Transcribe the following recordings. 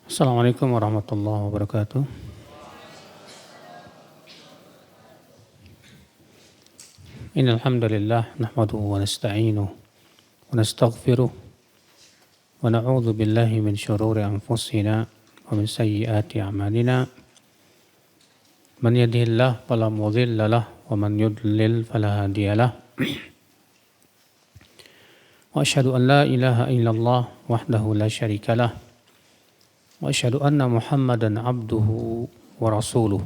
Assalamualaikum warahmatullahi wabarakatuh. Innal hamdalillah nahmaduhu wa nasta'inuhu wa nastaghfiruh wa na'udzu billahi min shururi anfusina wa min sayyiati a'malina. Man yahdihillahu fala mudilla lahu wa man yudlil fala hadiya lahu. Wa asyhadu an la ilaha illallah wahdahu la syarika lah. Wa asyhadu anna Muhammadan abduhu wa rasuluh.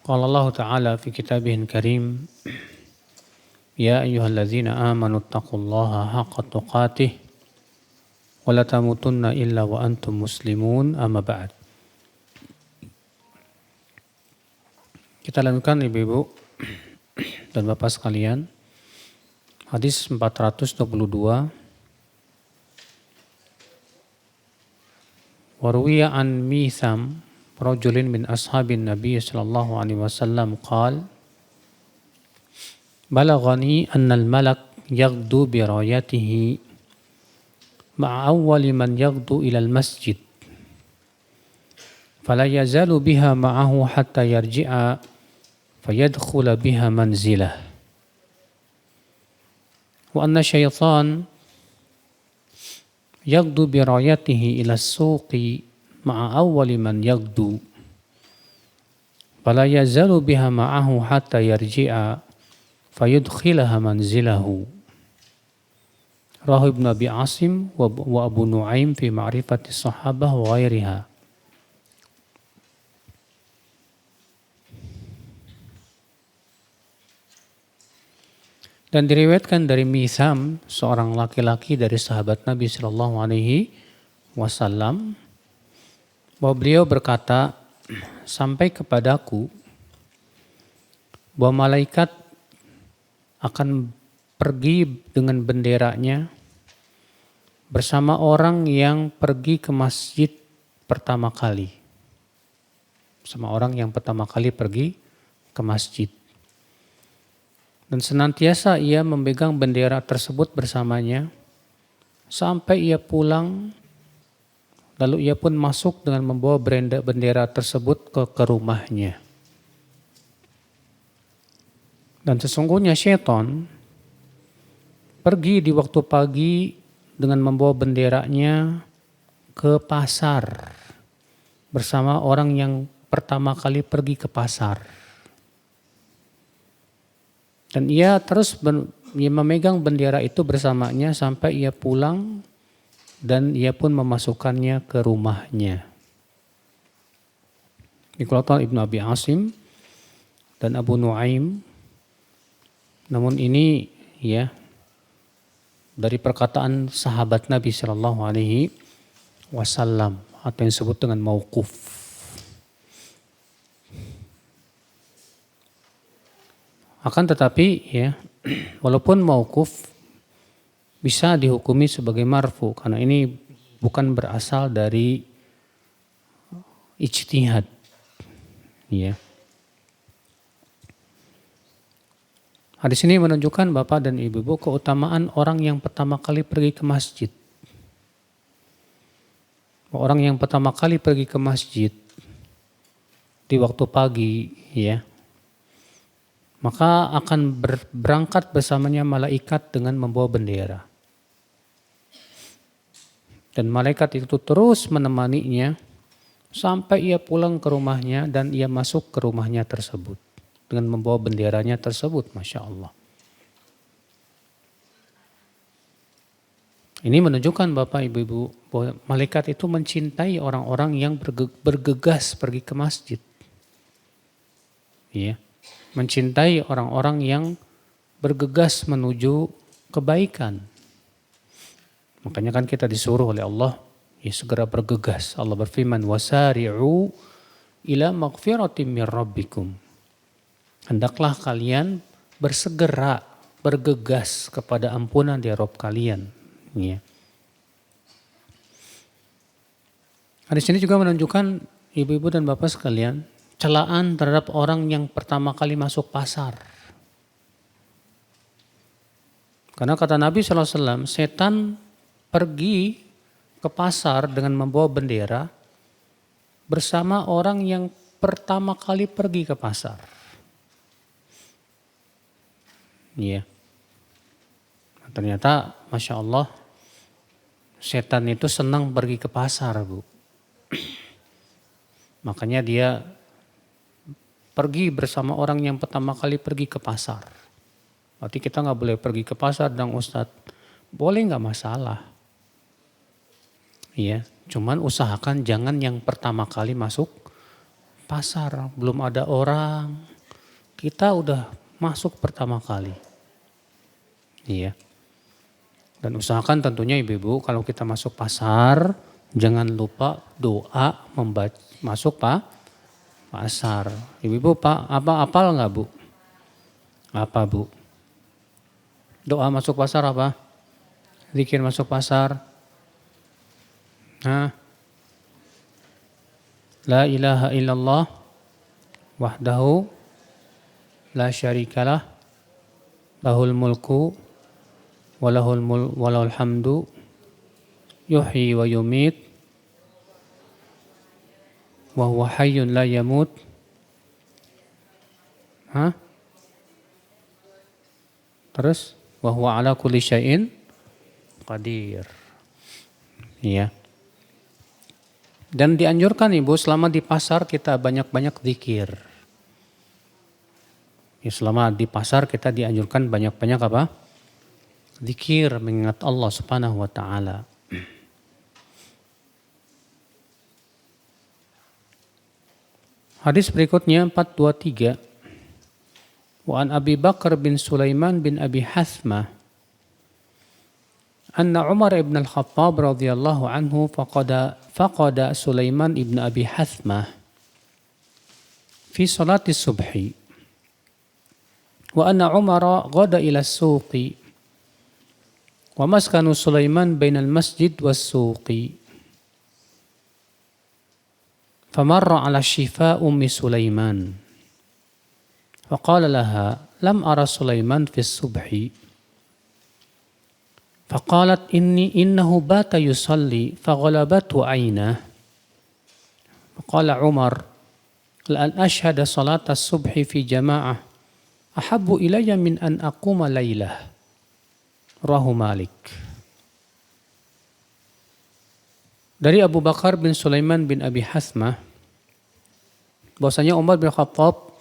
Qala Allah Ta'ala fi kitabihil karim, ya ayyuhalladzina amanu taqullaha haqqa tuqatih wa la tamutunna illa wa antum muslimun, amma ba'd. Kita lanjutkan ibu-ibu dan bapak sekalian, hadis 422. Waruwiya an Mitham rajulin min ashabin Nabi sallallahu alaihi wasallam qala balaghani anna al-malak yaghdu bi rayatihi ma'a awwali man yaghdu ila al-masjid fala yazalu biha ma'ahu hatta yarji'a fayadkhula biha manzilah wa anna syaitan yaghdu bi rayatihi ila as-suqi ma'a awwali man yaghdu fala yazalu biha ma'ahu hatta yarji'a fayudkhilaha manzilahu. Rawahu Ibnu Abi Asim wa Abu Nuaim fi ma'rifati sahabah wa ghairiha. Dan diriwayatkan dari Mitham, seorang laki-laki dari sahabat Nabi sallallahu alaihi wasallam, bahwa beliau berkata, sampai kepadaku bahwa malaikat akan pergi dengan benderanya bersama orang yang pergi ke masjid pertama kali. Bersama orang yang pertama kali pergi ke masjid. Dan senantiasa ia memegang bendera tersebut bersamanya sampai ia pulang. Lalu ia pun masuk dengan membawa bendera tersebut ke rumahnya. Dan sesungguhnya syaitan pergi di waktu pagi dengan membawa benderanya ke pasar bersama orang yang pertama kali pergi ke pasar. Dan ia terus memegang bendera itu bersamanya sampai ia pulang dan ia pun memasukkannya ke rumahnya. Dikeluarkan Ibnu Abi Asim dan Abu Nuaim. Namun ini ya dari perkataan sahabat Nabi Sallallahu Alaihi Wasallam atau yang disebut dengan mauquf. Akan tetapi ya walaupun mauquf bisa dihukumi sebagai marfu karena ini bukan berasal dari ijtihad. Ya. Hadis ini menunjukkan Bapak dan Ibu keutamaan orang yang pertama kali pergi ke masjid. Orang yang pertama kali pergi ke masjid di waktu pagi ya. Maka akan berangkat bersamanya malaikat dengan membawa bendera. Dan malaikat itu terus menemaninya sampai ia pulang ke rumahnya dan ia masuk ke rumahnya tersebut dengan membawa benderanya tersebut, Masya Allah. Ini menunjukkan Bapak Ibu bahwa malaikat itu mencintai orang-orang yang bergegas pergi ke masjid. Ya, mencintai orang-orang yang bergegas menuju kebaikan. Makanya kan kita disuruh oleh Allah ya segera bergegas. Allah berfirman wasari'u ila maghfiratin mir rabbikum. Hendaklah kalian bersegera bergegas kepada ampunan dari Rabb kalian. Ya. Hadis ini juga menunjukkan ibu-ibu dan bapak sekalian celaan terhadap orang yang pertama kali masuk pasar. Karena kata Nabi SAW, setan pergi ke pasar dengan membawa bendera bersama orang yang pertama kali pergi ke pasar. Iya. Ternyata Masya Allah setan itu senang pergi ke pasar, Bu. Makanya dia pergi bersama orang yang pertama kali pergi ke pasar. Berarti kita nggak boleh pergi ke pasar dong Ustadz. Boleh nggak masalah. Iya, cuman usahakan jangan yang pertama kali masuk pasar. Belum ada orang, kita udah masuk pertama kali. Iya. Dan usahakan tentunya ibu-ibu kalau kita masuk pasar, jangan lupa doa masuk pasar. Ibu-ibu apal nggak Bu? Apa Bu? Doa masuk pasar apa? Zikir masuk pasar. La ilaha illallah wahdahu la syarikalah lahul mulku walahul hamdu yuhyi wa yumit wa huwa hayyun la yamut. Terus wa huwa ala kulli syai'in qadir. Iya. Dan dianjurkan Ibu selama di pasar kita banyak-banyak zikir. Ya, selama di pasar kita dianjurkan banyak-banyak apa? Zikir, mengingat Allah Subhanahu wa taala. Hadis berikutnya 423. Wa an Abi Bakar bin Sulaiman bin Abi Hathmah anna Umar ibn al-Khattab radhiyallahu anhu faqada Sulaiman ibn Abi Hathmah fi salati subhi wa anna Umar ghada ila as-suqi wa maskanu Sulaiman bainal masjid was-suqi famarra ala shifa ummi Sulaiman faqala laha lam ara Sulaiman fi as-subhi faqalat innahu bata yusalli faghalabatu aynah faqala Umar la an ashhada salat as-subhi fi jama'ah ahabbu ilayya min an aquma laylah. Rawahu Malik. Dari Abu Bakar bin Sulaiman bin Abi Hathmah bahwasanya Umar bin Khattab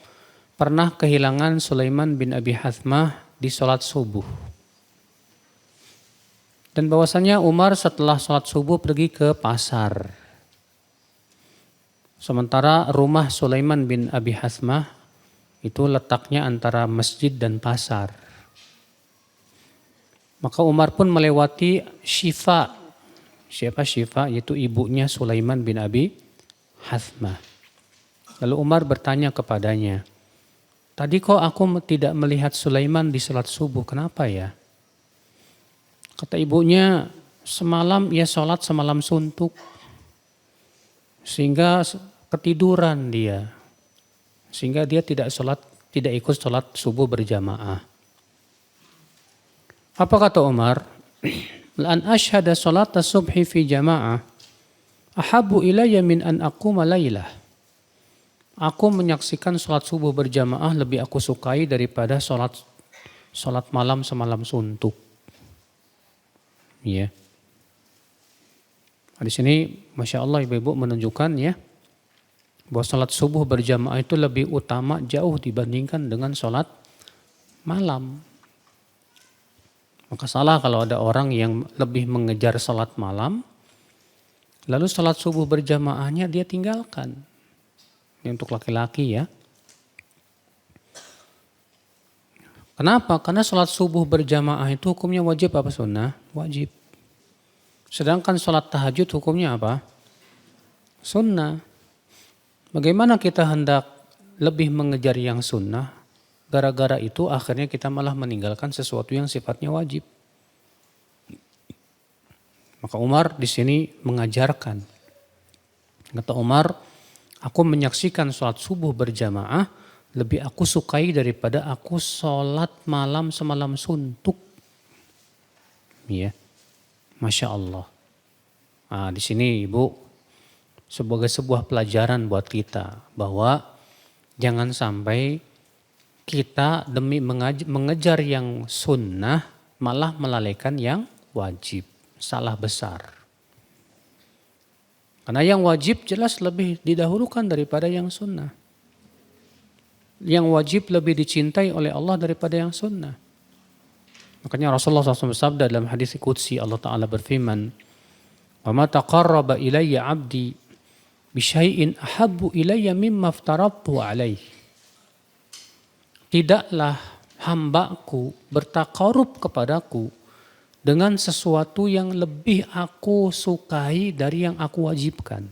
pernah kehilangan Sulaiman bin Abi Hathmah di salat subuh. Dan bahwasanya Umar setelah sholat subuh pergi ke pasar. Sementara rumah Sulaiman bin Abi Hathmah itu letaknya antara masjid dan pasar. Maka Umar pun melewati Syifa. Siapa Syifa? Yaitu ibunya Sulaiman bin Abi Hathmah. Lalu Umar bertanya kepadanya, tadi kok aku tidak melihat Sulaiman di sholat subuh, kenapa ya? Kata ibunya, semalam ia sholat semalam suntuk. Sehingga ketiduran dia. Sehingga dia tidak ikut sholat subuh berjamaah. Apa kata Umar? Lan ashhada sholat subhi fi jamaah. Ahabbu ilayya min an aquma laylah. Aku menyaksikan sholat subuh berjamaah lebih aku sukai daripada sholat malam semalam suntuk. Ya. Di sini Masya Allah ibu-ibu menunjukkan ya bahwa sholat subuh berjamaah itu lebih utama jauh dibandingkan dengan sholat malam. Maka salah kalau ada orang yang lebih mengejar sholat malam lalu sholat subuh berjamaahnya dia tinggalkan. Ini untuk laki-laki ya. Kenapa? Karena sholat subuh berjamaah itu hukumnya wajib apa sunnah? Wajib. Sedangkan sholat tahajud hukumnya apa? Sunnah. Bagaimana kita hendak lebih mengejar yang sunnah? Gara-gara itu akhirnya kita malah meninggalkan sesuatu yang sifatnya wajib. Maka Umar di sini mengajarkan. Kata Umar, aku menyaksikan sholat subuh berjamaah lebih aku sukai daripada aku sholat malam semalam suntuk. Ya, Masya Allah. Nah, di sini Ibu sebagai sebuah pelajaran buat kita bahwa jangan sampai kita demi mengejar yang sunnah malah melalaikan yang wajib. Salah besar. Karena yang wajib jelas lebih didahulukan daripada yang sunnah. Yang wajib lebih dicintai oleh Allah daripada yang sunnah. Makanya Rasulullah SAW bersabda dalam hadis qudsi, Allah Ta'ala berfirman, "Wa ma taqarraba ilayya 'abdi bi syai'in ahabbu ilayya mimma aftaradtu 'alaih." Tidaklah hambaku bertakarub kepadaku dengan sesuatu yang lebih aku sukai dari yang aku wajibkan.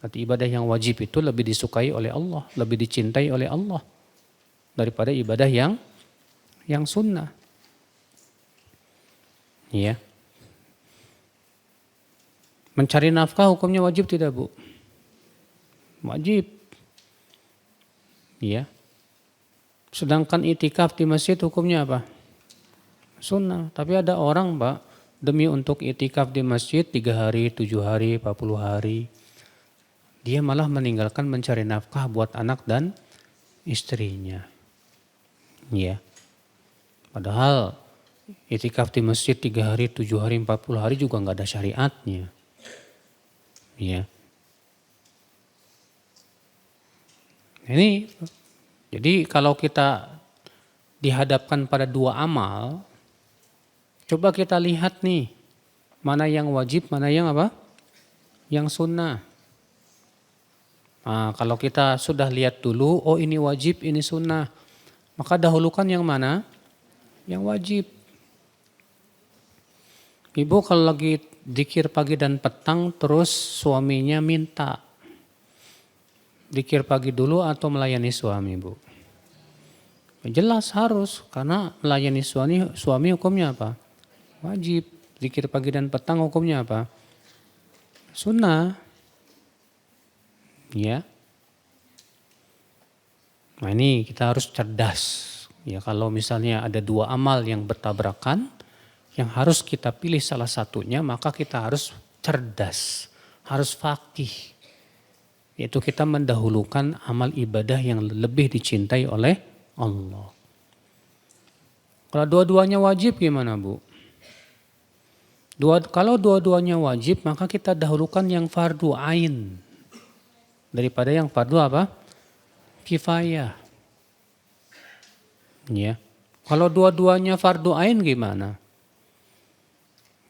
Berarti ibadah yang wajib itu lebih disukai oleh Allah, lebih dicintai oleh Allah daripada ibadah yang sunnah. Ya. Mencari nafkah hukumnya wajib tidak, Bu? Wajib. Ya. Sedangkan itikaf di masjid hukumnya apa? Sunnah. Tapi ada orang, Pak, demi untuk itikaf di masjid 3 hari, 7 hari, 40 hari, dia malah meninggalkan mencari nafkah buat anak dan istrinya. Ya. Padahal itikaf di masjid 3 hari, 7 hari, 40 hari juga nggak ada syariatnya. Ya. Ini jadi kalau kita dihadapkan pada 2 amal, coba kita lihat nih, mana yang wajib, mana yang apa? Yang sunnah. Nah, kalau kita sudah lihat dulu, oh ini wajib, ini sunnah, maka dahulukan yang mana? Yang wajib. Ibu kalau lagi dzikir pagi dan petang, terus suaminya minta, dzikir pagi dulu atau melayani suami, Bu? Jelas harus, karena melayani suami hukumnya apa? Wajib. Dzikir pagi dan petang hukumnya apa? Sunnah. Ya. Nah ini kita harus cerdas. Ya, kalau misalnya ada 2 amal yang bertabrakan, yang harus kita pilih salah satunya, maka kita harus cerdas, harus faqih. Yaitu kita mendahulukan amal ibadah yang lebih dicintai oleh Allah. Kalau dua-duanya wajib gimana, Bu? Kalau dua-duanya wajib, maka kita dahulukan yang fardu ain daripada yang fardu apa? Kifayah. Ya. Kalau dua-duanya fardu ain gimana?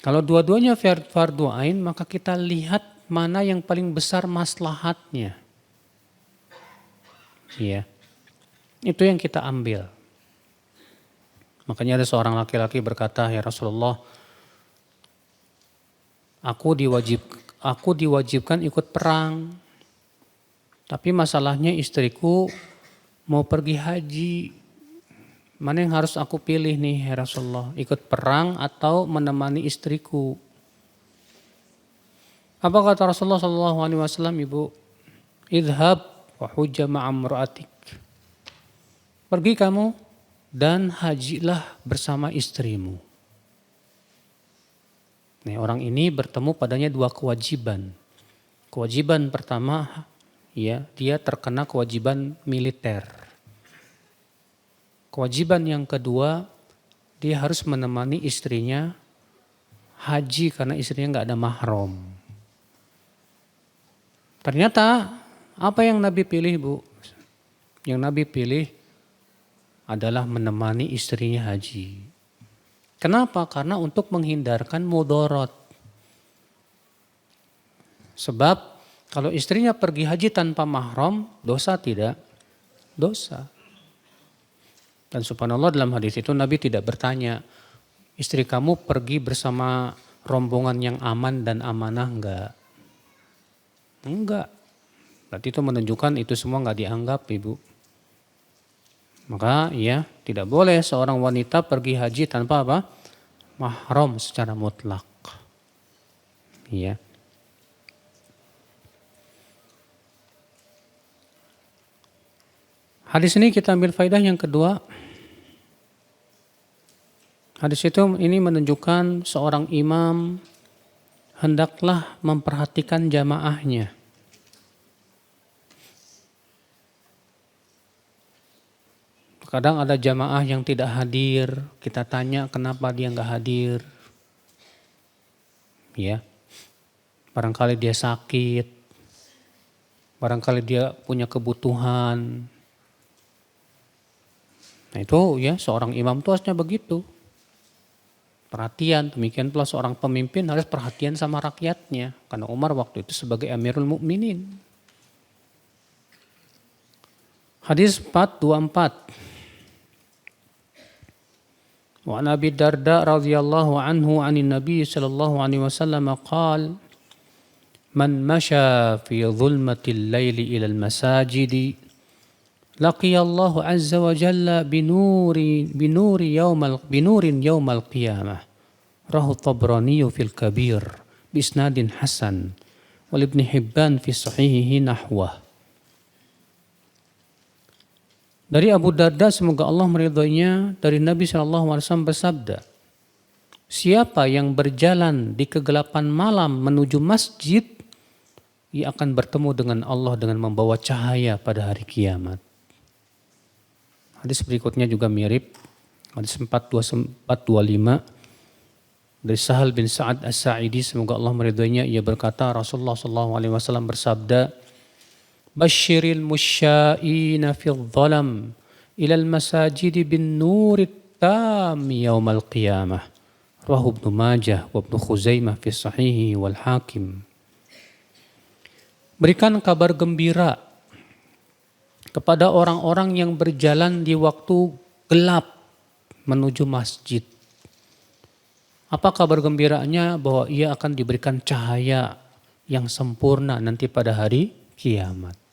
Kalau dua-duanya fardu ain, maka kita lihat mana yang paling besar maslahatnya. Ya. Itu yang kita ambil. Makanya ada seorang laki-laki berkata, "Ya Rasulullah, aku diwajibkan ikut perang. Tapi masalahnya istriku mau pergi haji. Mana yang harus aku pilih nih ya Rasulullah? Ikut perang atau menemani istriku?" Apa kata Rasulullah SAW, Ibu? "Idhab wa hujja ma'amra'atik." Pergi kamu dan hajilah bersama istrimu. Nih, orang ini bertemu padanya 2 kewajiban. Kewajiban pertama, ya, dia terkena kewajiban militer. Kewajiban yang kedua, dia harus menemani istrinya haji karena istrinya nggak ada mahram. Ternyata apa yang Nabi pilih, Bu? Yang Nabi pilih adalah menemani istrinya haji. Kenapa? Karena untuk menghindarkan mudorot. Sebab kalau istrinya pergi haji tanpa mahram, dosa tidak? Dosa. Dan subhanallah dalam hadis itu Nabi tidak bertanya, istri kamu pergi bersama rombongan yang aman dan amanah enggak? Enggak. Berarti itu menunjukkan itu semua enggak dianggap, Ibu. Maka ya tidak boleh seorang wanita pergi haji tanpa apa? Mahram secara mutlak. Ya. Hadis ini kita ambil faedah yang kedua. Hadis itu ini menunjukkan seorang imam hendaklah memperhatikan jamaahnya. Kadang ada jamaah yang tidak hadir, kita tanya kenapa dia nggak hadir. Ya, barangkali dia sakit, barangkali dia punya kebutuhan. Nah itu ya seorang imam itu harusnya begitu. Perhatian, demikian pula seorang pemimpin harus perhatian sama rakyatnya. Karena Umar waktu itu sebagai Amirul Mukminin. Hadis 424. Wa an Abi Darda radhiyallahu anhu 'anil Nabi sallallahu alaihi wasallam qala man masya fi dhulmatil laili ila al masajidi laqiya Allah azza wa jalla binurin yaumal qiyamah. Rahu Tabrani fil Kabir bisnadin hasan wal Ibn Hibban fi sahihihi nahwah. Dari Abu Darda, semoga Allah meridhoinya, dari Nabi SAW bersabda, siapa yang berjalan di kegelapan malam menuju masjid, ia akan bertemu dengan Allah dengan membawa cahaya pada hari kiamat. Hadis berikutnya juga mirip, hadis 425 dari Sahal bin Sa'ad As-Sa'idi, semoga Allah meridhoinya, ia berkata, Rasulullah SAW bersabda, Bashiril musya'ina fil dhalam ilal masajidi bin nurit tam yaumal qiyamah. Rahu Ibnu Majah wa Ibnu Khuzaimah fi sahihi wal Hakim. Berikan kabar gembira kepada orang-orang yang berjalan di waktu gelap menuju masjid. Apa kabar gembiranya? Bahwa ia akan diberikan cahaya yang sempurna nanti pada hari kiamat.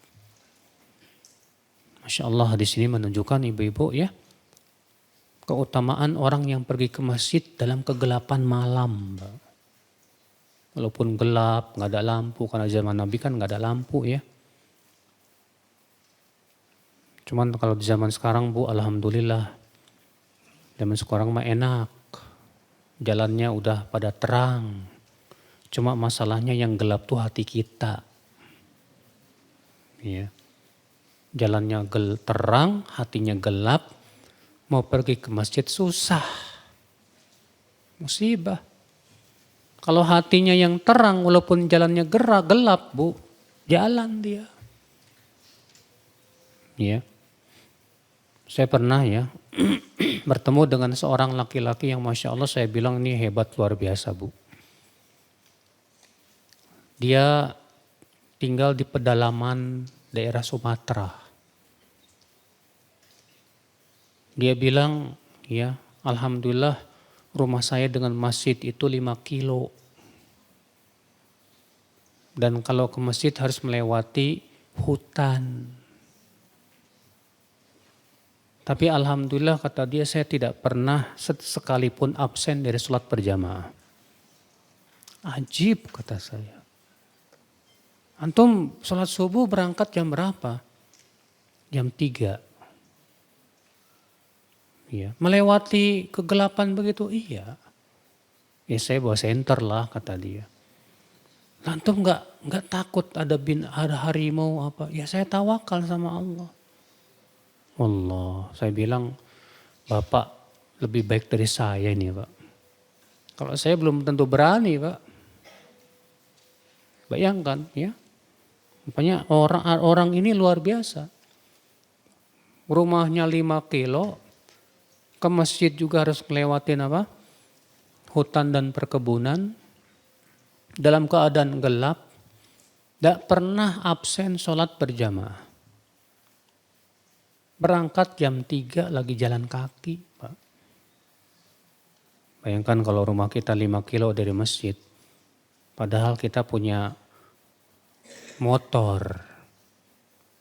Masya Allah, hadis ini menunjukkan ibu-ibu ya, keutamaan orang yang pergi ke masjid dalam kegelapan malam. Walaupun gelap, nggak ada lampu, karena zaman Nabi kan nggak ada lampu ya. Cuman kalau di zaman sekarang Bu, alhamdulillah, zaman sekarang mah enak, jalannya udah pada terang. Cuma masalahnya yang gelap tuh hati kita. Ya. Jalannya terang, hatinya gelap, mau pergi ke masjid susah. Musibah. Kalau hatinya yang terang, walaupun jalannya gelap Bu, jalan dia. Ya. Saya pernah ya bertemu dengan seorang laki-laki yang Masya Allah saya bilang ini hebat luar biasa Bu. Dia tinggal di pedalaman daerah Sumatera. Dia bilang, ya alhamdulillah rumah saya dengan masjid itu 5 kilo. Dan kalau ke masjid harus melewati hutan. Tapi alhamdulillah kata dia saya tidak pernah sekalipun absen dari sholat berjamaah. Ajib kata saya. Antum sholat subuh berangkat jam berapa? Jam 3. Ya, melewati kegelapan begitu, iya. Ya saya bawa senter lah kata dia. Antum nggak takut ada harimau apa? Ya saya tawakal sama Allah. Allah, saya bilang Bapak lebih baik dari saya ini Pak. Kalau saya belum tentu berani Pak. Bayangkan ya. Makanya orang ini luar biasa. Rumahnya 5 kilo. Ke masjid juga harus ngelewatin apa? Hutan dan perkebunan. Dalam keadaan gelap. Tidak pernah absen sholat berjamaah. Berangkat jam 3 lagi jalan kaki. Pak. Bayangkan kalau rumah kita 5 kilo dari masjid. Padahal kita punya motor.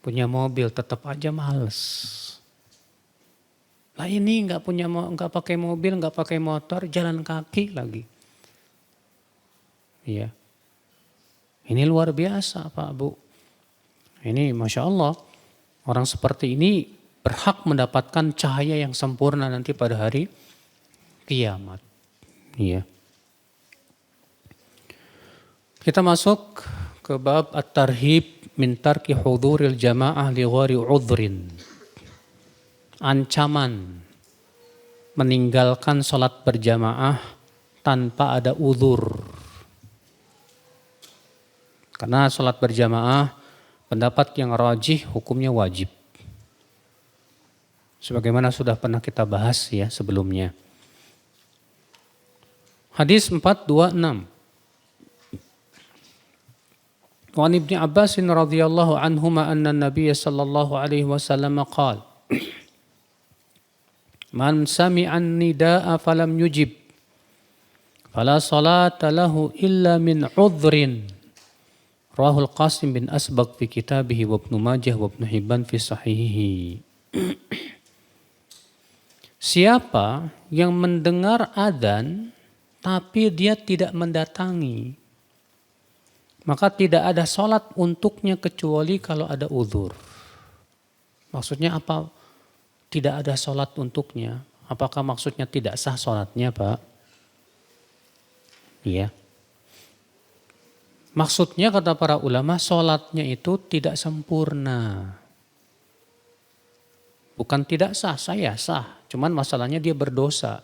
Punya mobil tetap aja males. Nah ini nggak pakai mobil, nggak pakai motor, jalan kaki lagi. Iya. Ini luar biasa Pak Bu. Ini Masya Allah. Orang seperti ini berhak mendapatkan cahaya yang sempurna nanti pada hari kiamat. Iya. Kita masuk ke bab at-tarhib min tarki huduril jamaah li ghairi udhrin. Ancaman meninggalkan sholat berjamaah tanpa ada uzur. Karena sholat berjamaah pendapat yang rajih hukumnya wajib. Sebagaimana sudah pernah kita bahas ya sebelumnya. Hadis 426. Wa an Ibnu Abbas radhiyallahu anhuma anna an-nabiy sallallahu alaihi wasallam qala Man sami'an nida'a falam yujib fala salata lahu illa min udhrin. Rawahul Qasim bin Asbaq fi kitabih wa Ibnu Majah wa Ibnu Hibban fi sahihihi. Siapa yang mendengar adzan tapi dia tidak mendatangi, maka tidak ada sholat untuknya kecuali kalau ada uzur. Maksudnya apa? Tidak ada sholat untuknya. Apakah maksudnya tidak sah sholatnya, Pak? Iya. Maksudnya kata para ulama, sholatnya itu tidak sempurna. Bukan tidak sah, saya sah. Cuman masalahnya dia berdosa.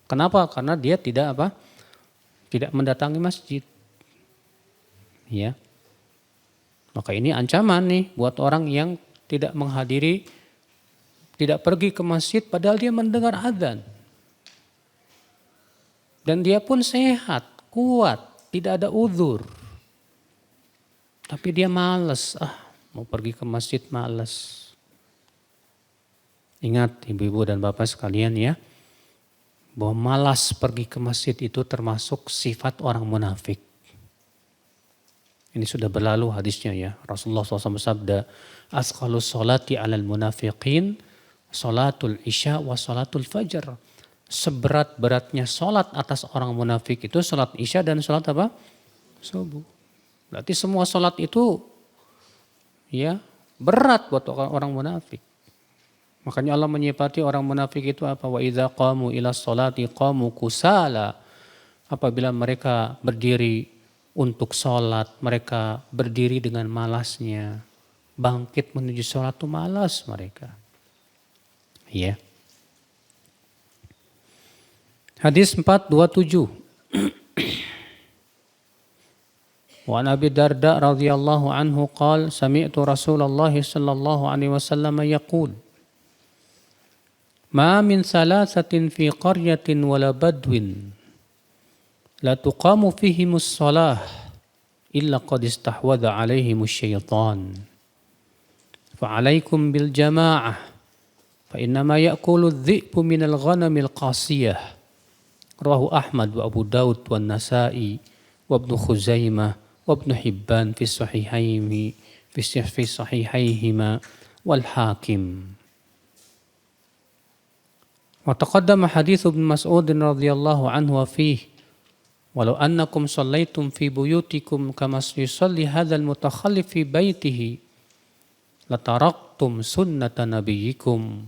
Kenapa? Karena dia tidak apa? Tidak mendatangi masjid. Ya. Maka ini ancaman nih buat orang yang tidak menghadiri, tidak pergi ke masjid padahal dia mendengar adzan. Dan dia pun sehat, kuat, tidak ada uzur. Tapi dia malas, mau pergi ke masjid malas. Ingat ibu-ibu dan bapak sekalian ya, bahwa malas pergi ke masjid itu termasuk sifat orang munafik. Ini sudah berlalu hadisnya ya. Rasulullah SAW bersabda, asqalus sholati alal munafiqin, sholatul isya wa sholatul fajr. Seberat-beratnya sholat atas orang munafik itu sholat isya dan sholat apa? Subuh. Berarti semua sholat itu ya berat buat orang munafik. Makanya Allah menyifati orang munafik itu apa? Wa idza qamu ila sholati qamu kusala. Apabila mereka berdiri untuk sholat, mereka berdiri dengan malasnya. Bangkit menuju sholat itu malas mereka. Ya. Hadis 427. Wa an Abi Darda radhiyallahu anhu qala sami'tu Rasulullah sallallahu alaihi wasallam yaqul Ma min salasatin fi qaryatin wala badwin la tuqamu fihimus shalah illa qad istahwadha alaihimus syaitan fa alaikum bil jamaah fa innama ya'kulu adh-dhi'bu minal ghanamil qasiyah rawahu Ahmad wa Abu Daud wa Nasa'i wa Ibnu Khuzaimah wa Ibnu Hibban fi sahihaihima wal Hakim. Wa taqaddama hadits Ibnu Mas'ud radhiyallahu anhu wa fihi Walau annakum shallaitum fi buyutikum kama yusalli hadzal mutakhallif fi baitihi lataraktum sunnata nabiyyikum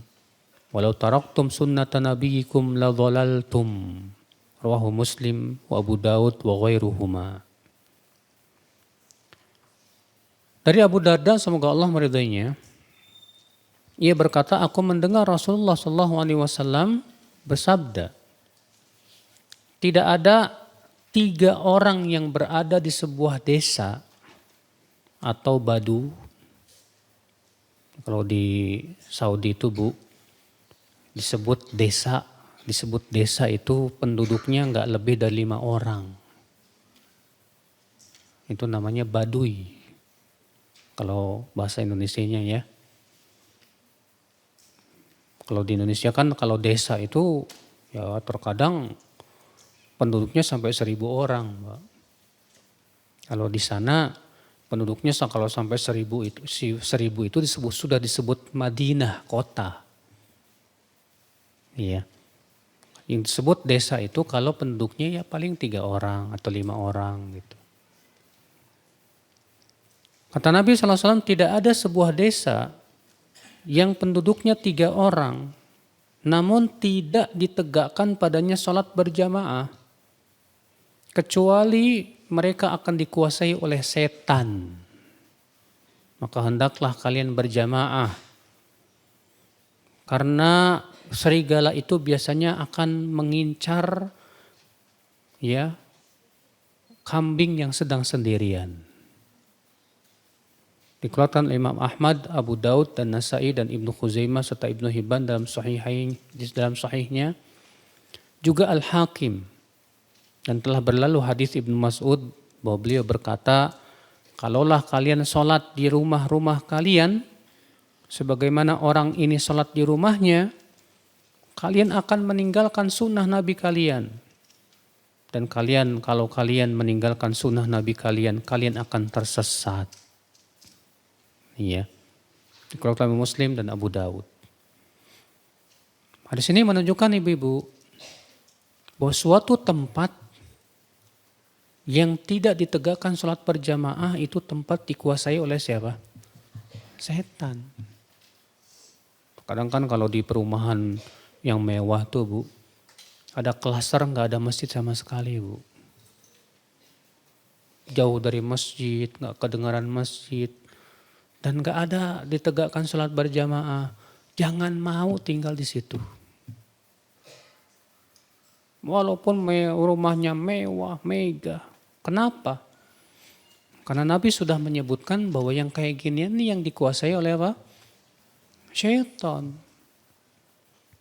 walau taraktum sunnata nabiyyikum la dhalaltum rawahu Muslim wa Abu Daud wa ghairuhuma. Dari Abu Darda semoga Allah meridainya, ia berkata, aku mendengar Rasulullah sallallahu alaihi wasallam bersabda, tidak ada 3 orang yang berada di sebuah desa atau badu. Kalau di Saudi itu Bu, disebut desa itu penduduknya enggak lebih dari 5 orang. Itu namanya badui. Kalau bahasa Indonesianya ya. Kalau di Indonesia kan kalau desa itu ya terkadang penduduknya sampai 1.000 orang, Mbak. Kalau di sana penduduknya kalau sampai 1.000 itu sudah disebut Madinah, kota. Iya. Yang disebut desa itu kalau penduduknya ya paling 3 orang atau 5 orang gitu. Kata Nabi SAW, tidak ada sebuah desa yang penduduknya 3 orang, namun tidak ditegakkan padanya sholat berjamaah. Kecuali mereka akan dikuasai oleh setan. Maka hendaklah kalian berjamaah. Karena serigala itu biasanya akan mengincar ya kambing yang sedang sendirian. Dikeluarkan Imam Ahmad, Abu Daud dan Nasai dan Ibnu Khuzaimah serta Ibnu Hibban dalam sahihnya, juga Al-Hakim. Dan telah berlalu hadis Ibnu Mas'ud bahwa beliau berkata, kalaulah kalian sholat di rumah-rumah kalian, sebagaimana orang ini sholat di rumahnya, kalian akan meninggalkan sunnah Nabi kalian. Dan kalau kalian meninggalkan sunnah Nabi kalian, kalian akan tersesat. Iya. Dikeluarkan Muslim dan Abu Daud. Hadis ini menunjukkan ibu-ibu bahwa suatu tempat yang tidak ditegakkan sholat berjamaah itu tempat dikuasai oleh siapa? Setan. Kadang kan kalau di perumahan yang mewah tuh Bu, ada klaster nggak ada masjid sama sekali Bu. Jauh dari masjid, nggak kedengaran masjid. Dan gak ada ditegakkan sholat berjamaah, jangan mau tinggal di situ. Walaupun rumahnya mewah, megah. Kenapa? Karena Nabi sudah menyebutkan bahwa yang kayak gini ini yang dikuasai oleh apa? Syaitan.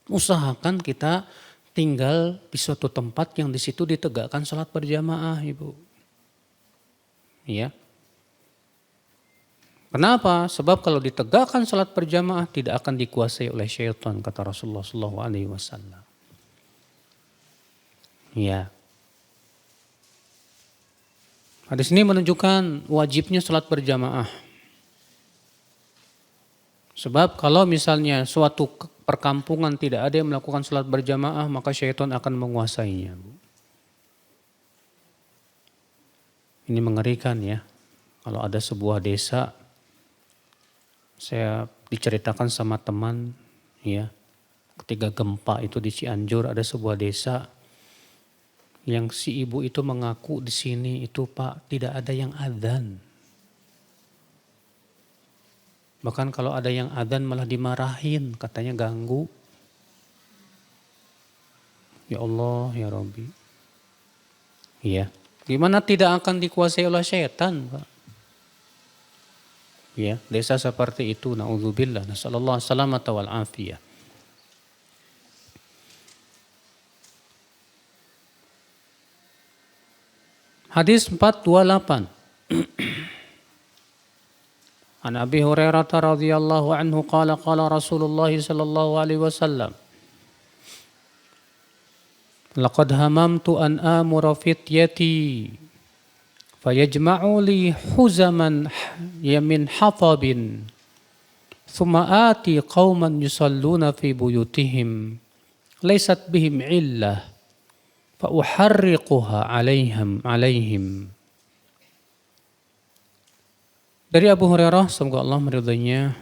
Usahakan kita tinggal di suatu tempat yang di situ ditegakkan sholat berjamaah, Ibu. Iya. Kenapa? Sebab kalau ditegakkan salat berjamaah tidak akan dikuasai oleh syaitan, kata Rasulullah SAW. Ya. Hadis ini menunjukkan wajibnya salat berjamaah. Sebab kalau misalnya suatu perkampungan tidak ada yang melakukan salat berjamaah, maka syaitan akan menguasainya. Ini mengerikan ya. Kalau ada sebuah desa, saya diceritakan sama teman ya, ketika gempa itu di Cianjur ada sebuah desa yang si ibu itu mengaku di sini itu Pak tidak ada yang adzan. Bahkan kalau ada yang adzan malah dimarahin, katanya ganggu. Ya Allah, ya Rabbi. Iya. Gimana tidak akan dikuasai oleh syaitan Pak? Ya, desa seperti itu, na'udzubillah, nasallallahu salamata wal afiyah. Hadis 428. An Abi Hurairah radhiyallahu anhu qala Rasulullah sallallahu alaihi wasallam, laqad hamamtu an amura fityati fayajma'u li huzaman min hatabin thumma ati qauman yusalluna fi buyutihim laysat bihim illah fa uharriquha alaihim. Dari Abu Hurairah, semoga Allah meridainya,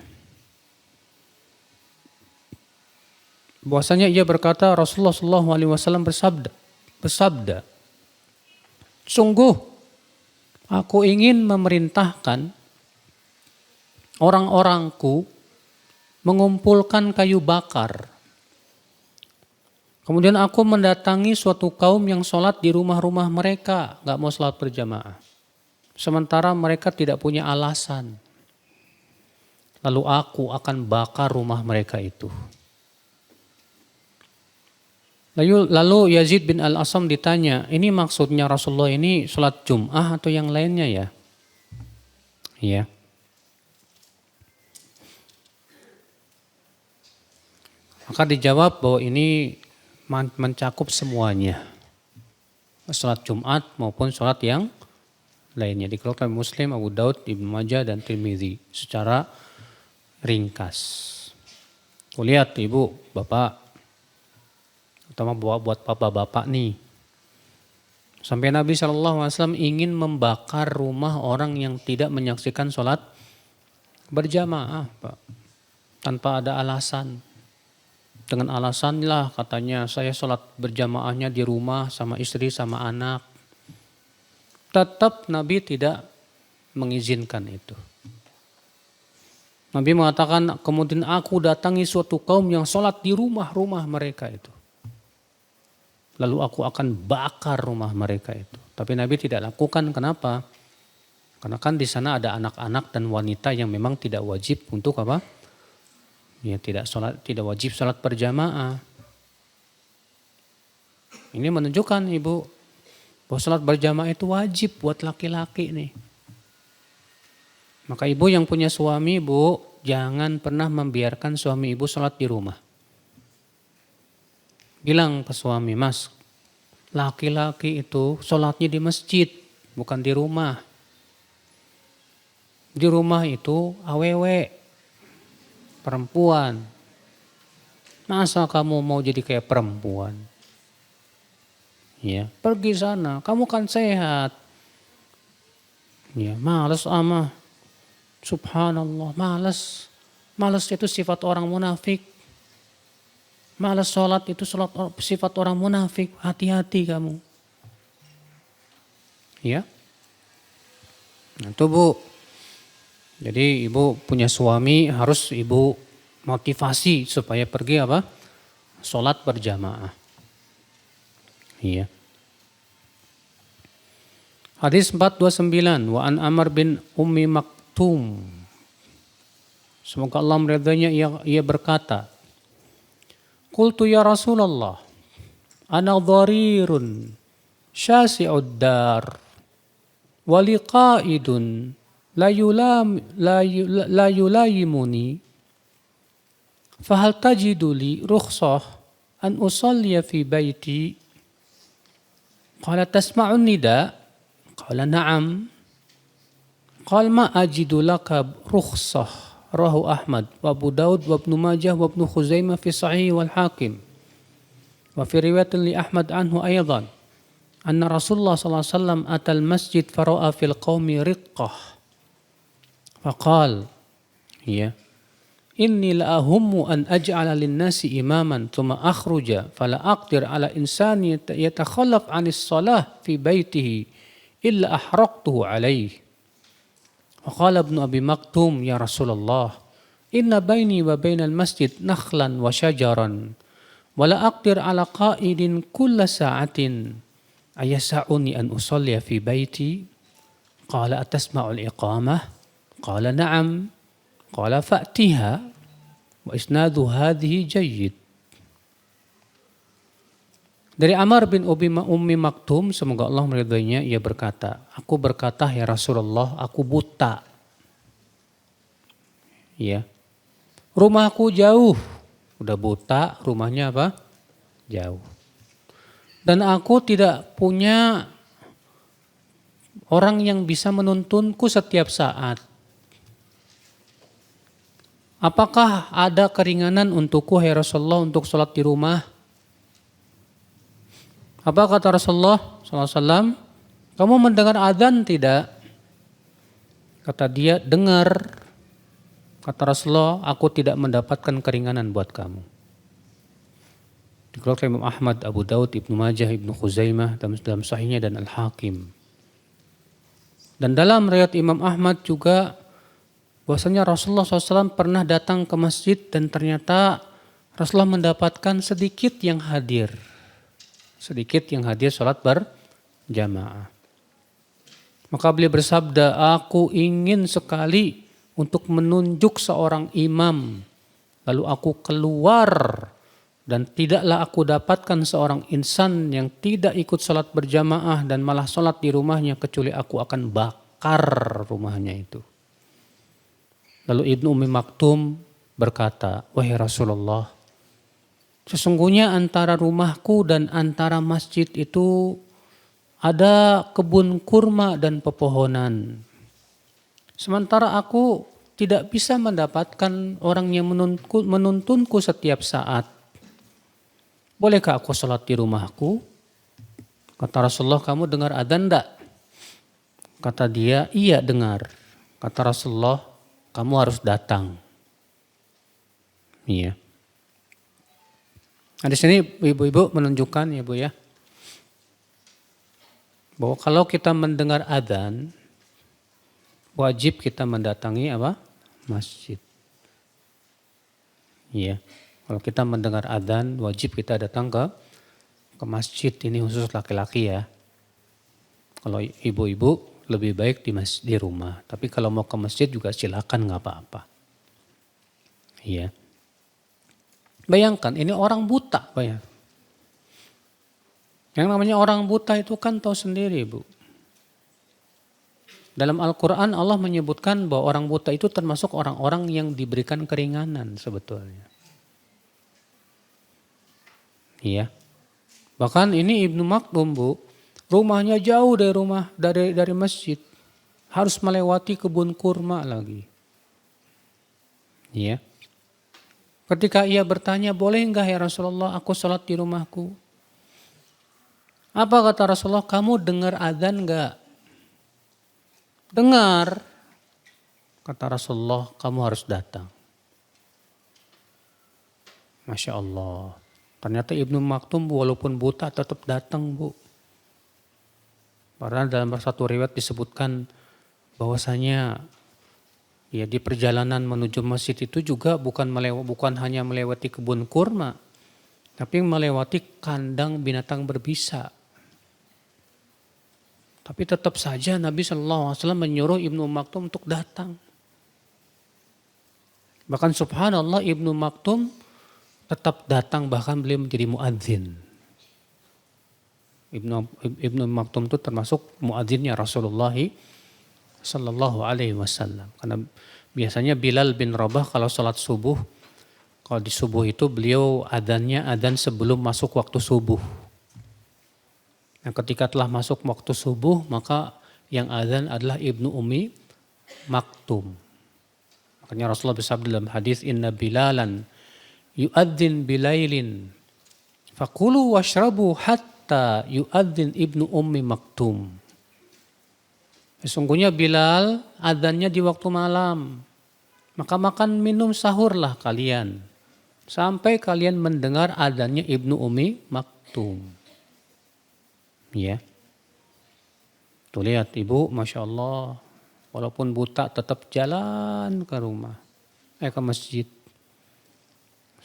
bahwasanya ia berkata Rasulullah SAW bersabda, sungguh aku ingin memerintahkan orang-orangku mengumpulkan kayu bakar. Kemudian aku mendatangi suatu kaum yang sholat di rumah-rumah mereka, gak mau sholat berjamaah. Sementara mereka tidak punya alasan. Lalu aku akan bakar rumah mereka itu. Lalu Yazid bin Al-Asam ditanya, ini maksudnya Rasulullah ini sholat Jum'ah atau yang lainnya ya? Iya. Maka dijawab bahwa ini mencakup semuanya. Sholat Jumat maupun sholat yang lainnya. Dikeluarkan Muslim, Abu Daud, Ibnu Majah dan Tirmidzi secara ringkas. Lihat ibu, bapak, terutama buat bapak-bapak nih. Sampai Nabi SAW ingin membakar rumah orang yang tidak menyaksikan sholat berjamaah, Pak. Tanpa ada alasan. Dengan alasanlah katanya saya sholat berjamaahnya di rumah sama istri sama anak. Tetap Nabi tidak mengizinkan itu. Nabi mengatakan, kemudian aku datangi suatu kaum yang sholat di rumah-rumah mereka itu. Lalu aku akan bakar rumah mereka itu. Tapi Nabi tidak lakukan, kenapa? Karena kan di sana ada anak-anak dan wanita yang memang tidak wajib untuk apa? Ya tidak wajib sholat berjamaah. Ini menunjukkan Ibu bahwa sholat berjamaah itu wajib buat laki-laki nih. Maka Ibu yang punya suami, Bu, jangan pernah membiarkan suami Ibu sholat di rumah. Bilang ke suami, Mas, laki-laki itu sholatnya di masjid, bukan di rumah. Di rumah itu awewe, perempuan. Masa kamu mau jadi kayak perempuan? Ya, pergi sana, kamu kan sehat. Ya, malas ama. Subhanallah, malas. Malas itu sifat orang munafik. Malas sholat itu sifat orang munafik. Hati-hati kamu. Ya. Nah, itu Bu. Jadi Ibu punya suami harus Ibu motivasi supaya pergi apa? Sholat berjamaah. Iya. Hadis 429 wa an Amr bin Ummi Maktum. Semoga Allah meridainya, ia berkata, qultu ya Rasulullah, ana dharirun syasi'ud dar wa liqa'idun la yulayimuni fahal tajidu li rukhsah an usalliya fi baiti. Qala tasma'un nida? Qala na'am. Qala ma ajidu laka rukhsah. Rahu Ahmad wa Abu Daud wa Ibnu Majah wa Ibnu Khuzaimah fi Sahih wal Hakim. Wa fi riwayatin li Ahmad anhu aydan. Anna Rasulullah sallallahu alaihi wasallam atal masjid fara'a fil qaumi riqqah. Faqal, ya, inni la ahummu an aj'ala lin-nasi imaman thumma akhruja fala aqdir ala insani yatakhallaf 'anis shalah fi baitihi illa ahraqtuhu alayhi. Faqala Ibnu Abi Maktum, ya Rasulullah, inna baini wa bainal masjid nakhlan wa syajaran wa la aqdir ala qa'idin kulla sa'atin ayasa'uni an usalliya fi baiti. Qala atasma'ul iqamah? Qala na'am. Qala fa'tiha wa isnadu hadhihi jayyid. Dari Amr bin Ummi Maktum, semoga Allah meridainya, ia berkata, aku berkata ya Rasulullah, aku buta. Ya. Rumahku jauh. Udah buta, rumahnya apa? Jauh. Dan aku tidak punya orang yang bisa menuntunku setiap saat. Apakah ada keringanan untukku, hai Rasulullah, untuk sholat di rumah? Apa kata Rasulullah SAW? Kamu mendengar adzan tidak? Kata dia, dengar. Kata Rasulullah, aku tidak mendapatkan keringanan buat kamu. Dikeluarkan Imam Ahmad, Abu Daud, Ibnu Majah, Ibnu Khuzaimah dalam sahihnya dan Al-Hakim. Dan dalam riwayat Imam Ahmad juga bahwasanya Rasulullah SAW pernah datang ke masjid dan ternyata Rasulullah mendapatkan sedikit yang hadir sholat berjamaah. Maka beliau bersabda, aku ingin sekali untuk menunjuk seorang imam, lalu aku keluar dan tidaklah aku dapatkan seorang insan yang tidak ikut sholat berjamaah dan malah sholat di rumahnya kecuali aku akan bakar rumahnya itu. Lalu Ibnu Ummi Maktum berkata, wahai Rasulullah, sesungguhnya antara rumahku dan antara masjid itu ada kebun kurma dan pepohonan. Sementara aku tidak bisa mendapatkan orang yang menuntunku setiap saat. Bolehkah aku sholat di rumahku? Kata Rasulullah, kamu dengar adzan enggak? Kata dia, iya dengar. Kata Rasulullah, kamu harus datang. Iya. Nah, di sini ibu-ibu menunjukkan ya Bu ya, bahwa kalau kita mendengar adzan, wajib kita mendatangi apa? Masjid. Iya. Kalau kita mendengar adzan, wajib kita datang ke masjid. Ini khusus laki-laki ya. Kalau ibu-ibu lebih baik di rumah. Tapi kalau mau ke masjid juga silakan, nggak apa-apa. Iya. Bayangkan ini orang buta, bayang. Yang namanya orang buta itu kan tahu sendiri, Bu. Dalam Al-Quran Allah menyebutkan bahwa orang buta itu termasuk orang-orang yang diberikan keringanan sebetulnya. Iya. Bahkan ini Ibnu Maktum, Bu. Rumahnya jauh dari masjid. Harus melewati kebun kurma lagi. Iya. Ketika ia bertanya, boleh enggak ya Rasulullah aku sholat di rumahku? Apa kata Rasulullah? Kamu dengar adzan enggak? Dengar. Kata Rasulullah, kamu harus datang. Masya Allah. Ternyata Ibnu Maktum walaupun buta tetap datang, Bu. Karena dalam satu riwayat disebutkan bahwasanya ya di perjalanan menuju masjid itu juga bukan hanya melewati kebun kurma, tapi melewati kandang binatang berbisa. Tapi tetap saja Nabi SAW menyuruh Ibnu Maktum untuk datang. Bahkan subhanallah Ibnu Maktum tetap datang, bahkan beliau menjadi muadzin. Ibnu Maktum itu termasuk muadzinnya Rasulullah Sallallahu Alaihi Wasallam. Karena biasanya Bilal bin Rabah kalau sholat subuh, kalau di subuh itu beliau adzan sebelum masuk waktu subuh. Nah, ketika telah masuk waktu subuh, maka yang adzan adalah Ibnu Ummi Maktum. Makanya Rasulullah bersabda dalam hadis, Inna Bilalan yu'adzin bilailin fakulu washrabu hatta yu'adzin Ibnu Ummi Maktum. Sesungguhnya Bilal adzannya di waktu malam. Maka makan minum sahurlah kalian. Sampai kalian mendengar adzannya Ibnu Ummi Maktum. Ya. Tuh lihat ibu, Masya Allah. Walaupun buta tetap jalan ke rumah. Ke masjid.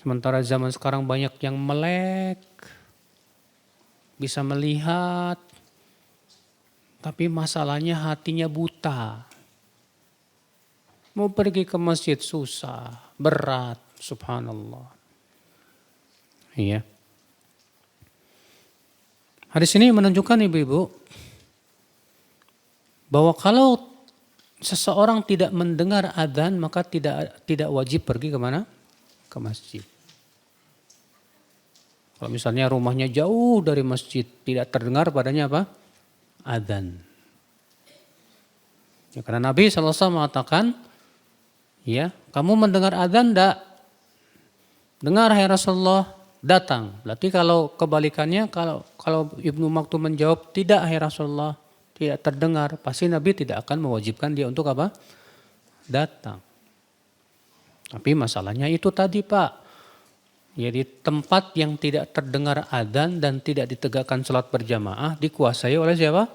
Sementara zaman sekarang banyak yang melek. Bisa melihat. Tapi masalahnya hatinya buta. Mau pergi ke masjid susah, berat, subhanallah. Iya. Hadis ini menunjukkan ibu-ibu bahwa kalau seseorang tidak mendengar adzan maka tidak wajib pergi kemana? Ke masjid. Kalau misalnya rumahnya jauh dari masjid, tidak terdengar padanya apa? Adzan. Ya, karena Nabi SAW mengatakan, ya, kamu mendengar adzan enggak? Dengar hai Rasulullah. Datang. Berarti kalau kebalikannya, kalau Ibnu Maktum menjawab tidak hai Rasulullah, tidak terdengar, pasti Nabi tidak akan mewajibkan dia untuk apa? Datang. Tapi masalahnya itu tadi Pak. Ya, di tempat yang tidak terdengar adzan dan tidak ditegakkan sholat berjamaah dikuasai oleh siapa?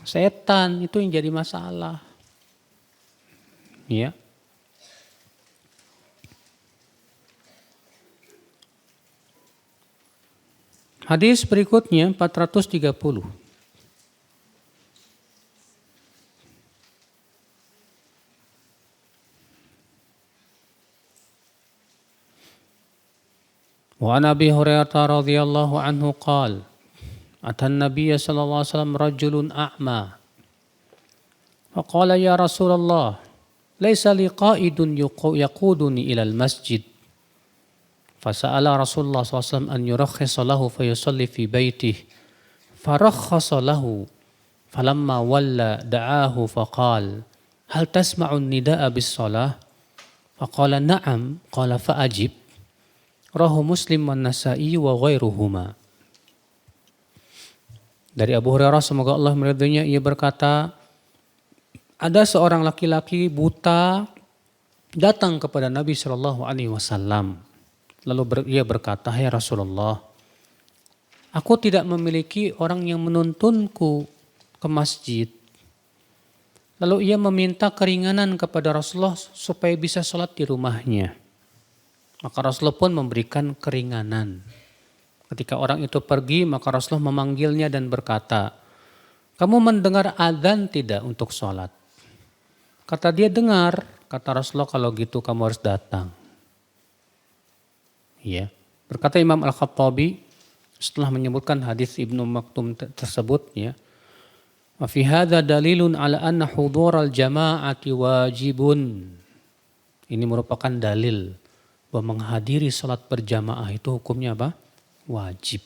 Setan. Itu yang jadi masalah. Ya. Hadis berikutnya 430. Wa an Abi Hurairah radhiyallahu anhu qala atan Nabiy sallallahu alaihi wasallam rajulun a'ma faqala ya Rasulullah laisa li qa'idun yaquduni ila al-masjid. Fasa'ala Rasulullah SAW an yurakhisa lahu fayusalli fi baitih. Farakhasa lahu. Falamma walla da'ahu faqal. Hal tasma'un nida'a bis salah? Faqala na'am. Qala fa'ajib. Rahu Muslim wa Nasa'i wa ghairuhuma. Dari Abu Hurairah semoga Allah meridhoinya, ia berkata, ada seorang laki-laki buta datang kepada Nabi SAW. Lalu ia berkata, "Hai Rasulullah, aku tidak memiliki orang yang menuntunku ke masjid, lalu ia meminta keringanan kepada Rasulullah supaya bisa sholat di rumahnya. Maka Rasulullah pun memberikan keringanan. Ketika orang itu pergi, maka Rasulullah memanggilnya dan berkata, "Kamu mendengar adzan tidak untuk sholat?" Kata dia, "Dengar." Kata Rasulullah, "Kalau gitu kamu harus datang." Ya. Berkata Imam Al-Khattabi setelah menyebutkan hadis Ibnu Maktum tersebut, ya, "Wa fi hadza dalilun ala anna hudhural jama'ati wajibun." Ini merupakan dalil bahwa menghadiri salat berjamaah itu hukumnya apa? Wajib.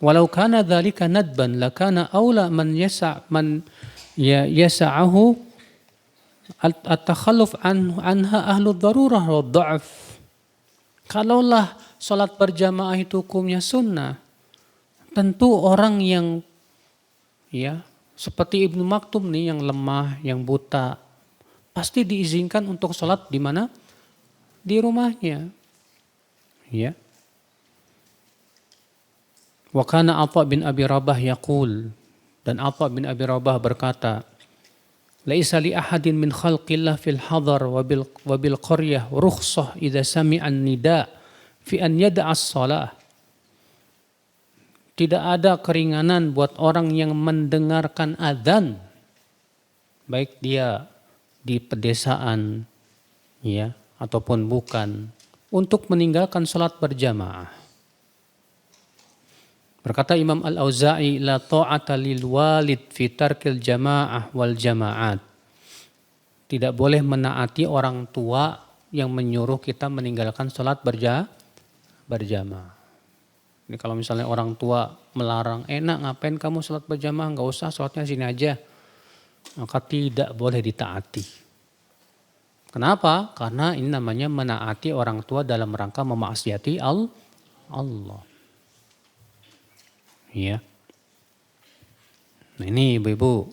Walau kana dzalika nadban lakana aula man yasa'ahu at-takhalluf anha ahlu darurah wa dha'af. Kalaulah salat berjamaah itu hukumnya sunnah, tentu orang yang seperti Ibnu Maktum nih, yang lemah, yang buta, pasti diizinkan untuk salat di mana? Di rumahnya. Ya. Wa kana Atha bin Abi Rabah yaqul, dan Atha bin Abi Rabah berkata, "Laisa li ahadin min khalqillah fil hadar wa bil qaryah rukhsah idza sami'a an-nida fi an yada'a as-shalah." Tidak ada keringanan buat orang yang mendengarkan adzan, baik dia di pedesaan ya ataupun bukan, untuk meninggalkan salat berjamaah. Berkata Imam Al-Auza'i, "La ta'ata lil walid fi tarkil jamaah wal jamaat." Tidak boleh menaati orang tua yang menyuruh kita meninggalkan salat berjamaah. Ini kalau misalnya orang tua melarang, "Enak ngapain kamu salat berjamaah, enggak usah, salatnya sini aja." Maka tidak boleh ditaati. Kenapa? Karena ini namanya menaati orang tua dalam rangka memaksiati Allah. Ya. Nah ini ibu-ibu.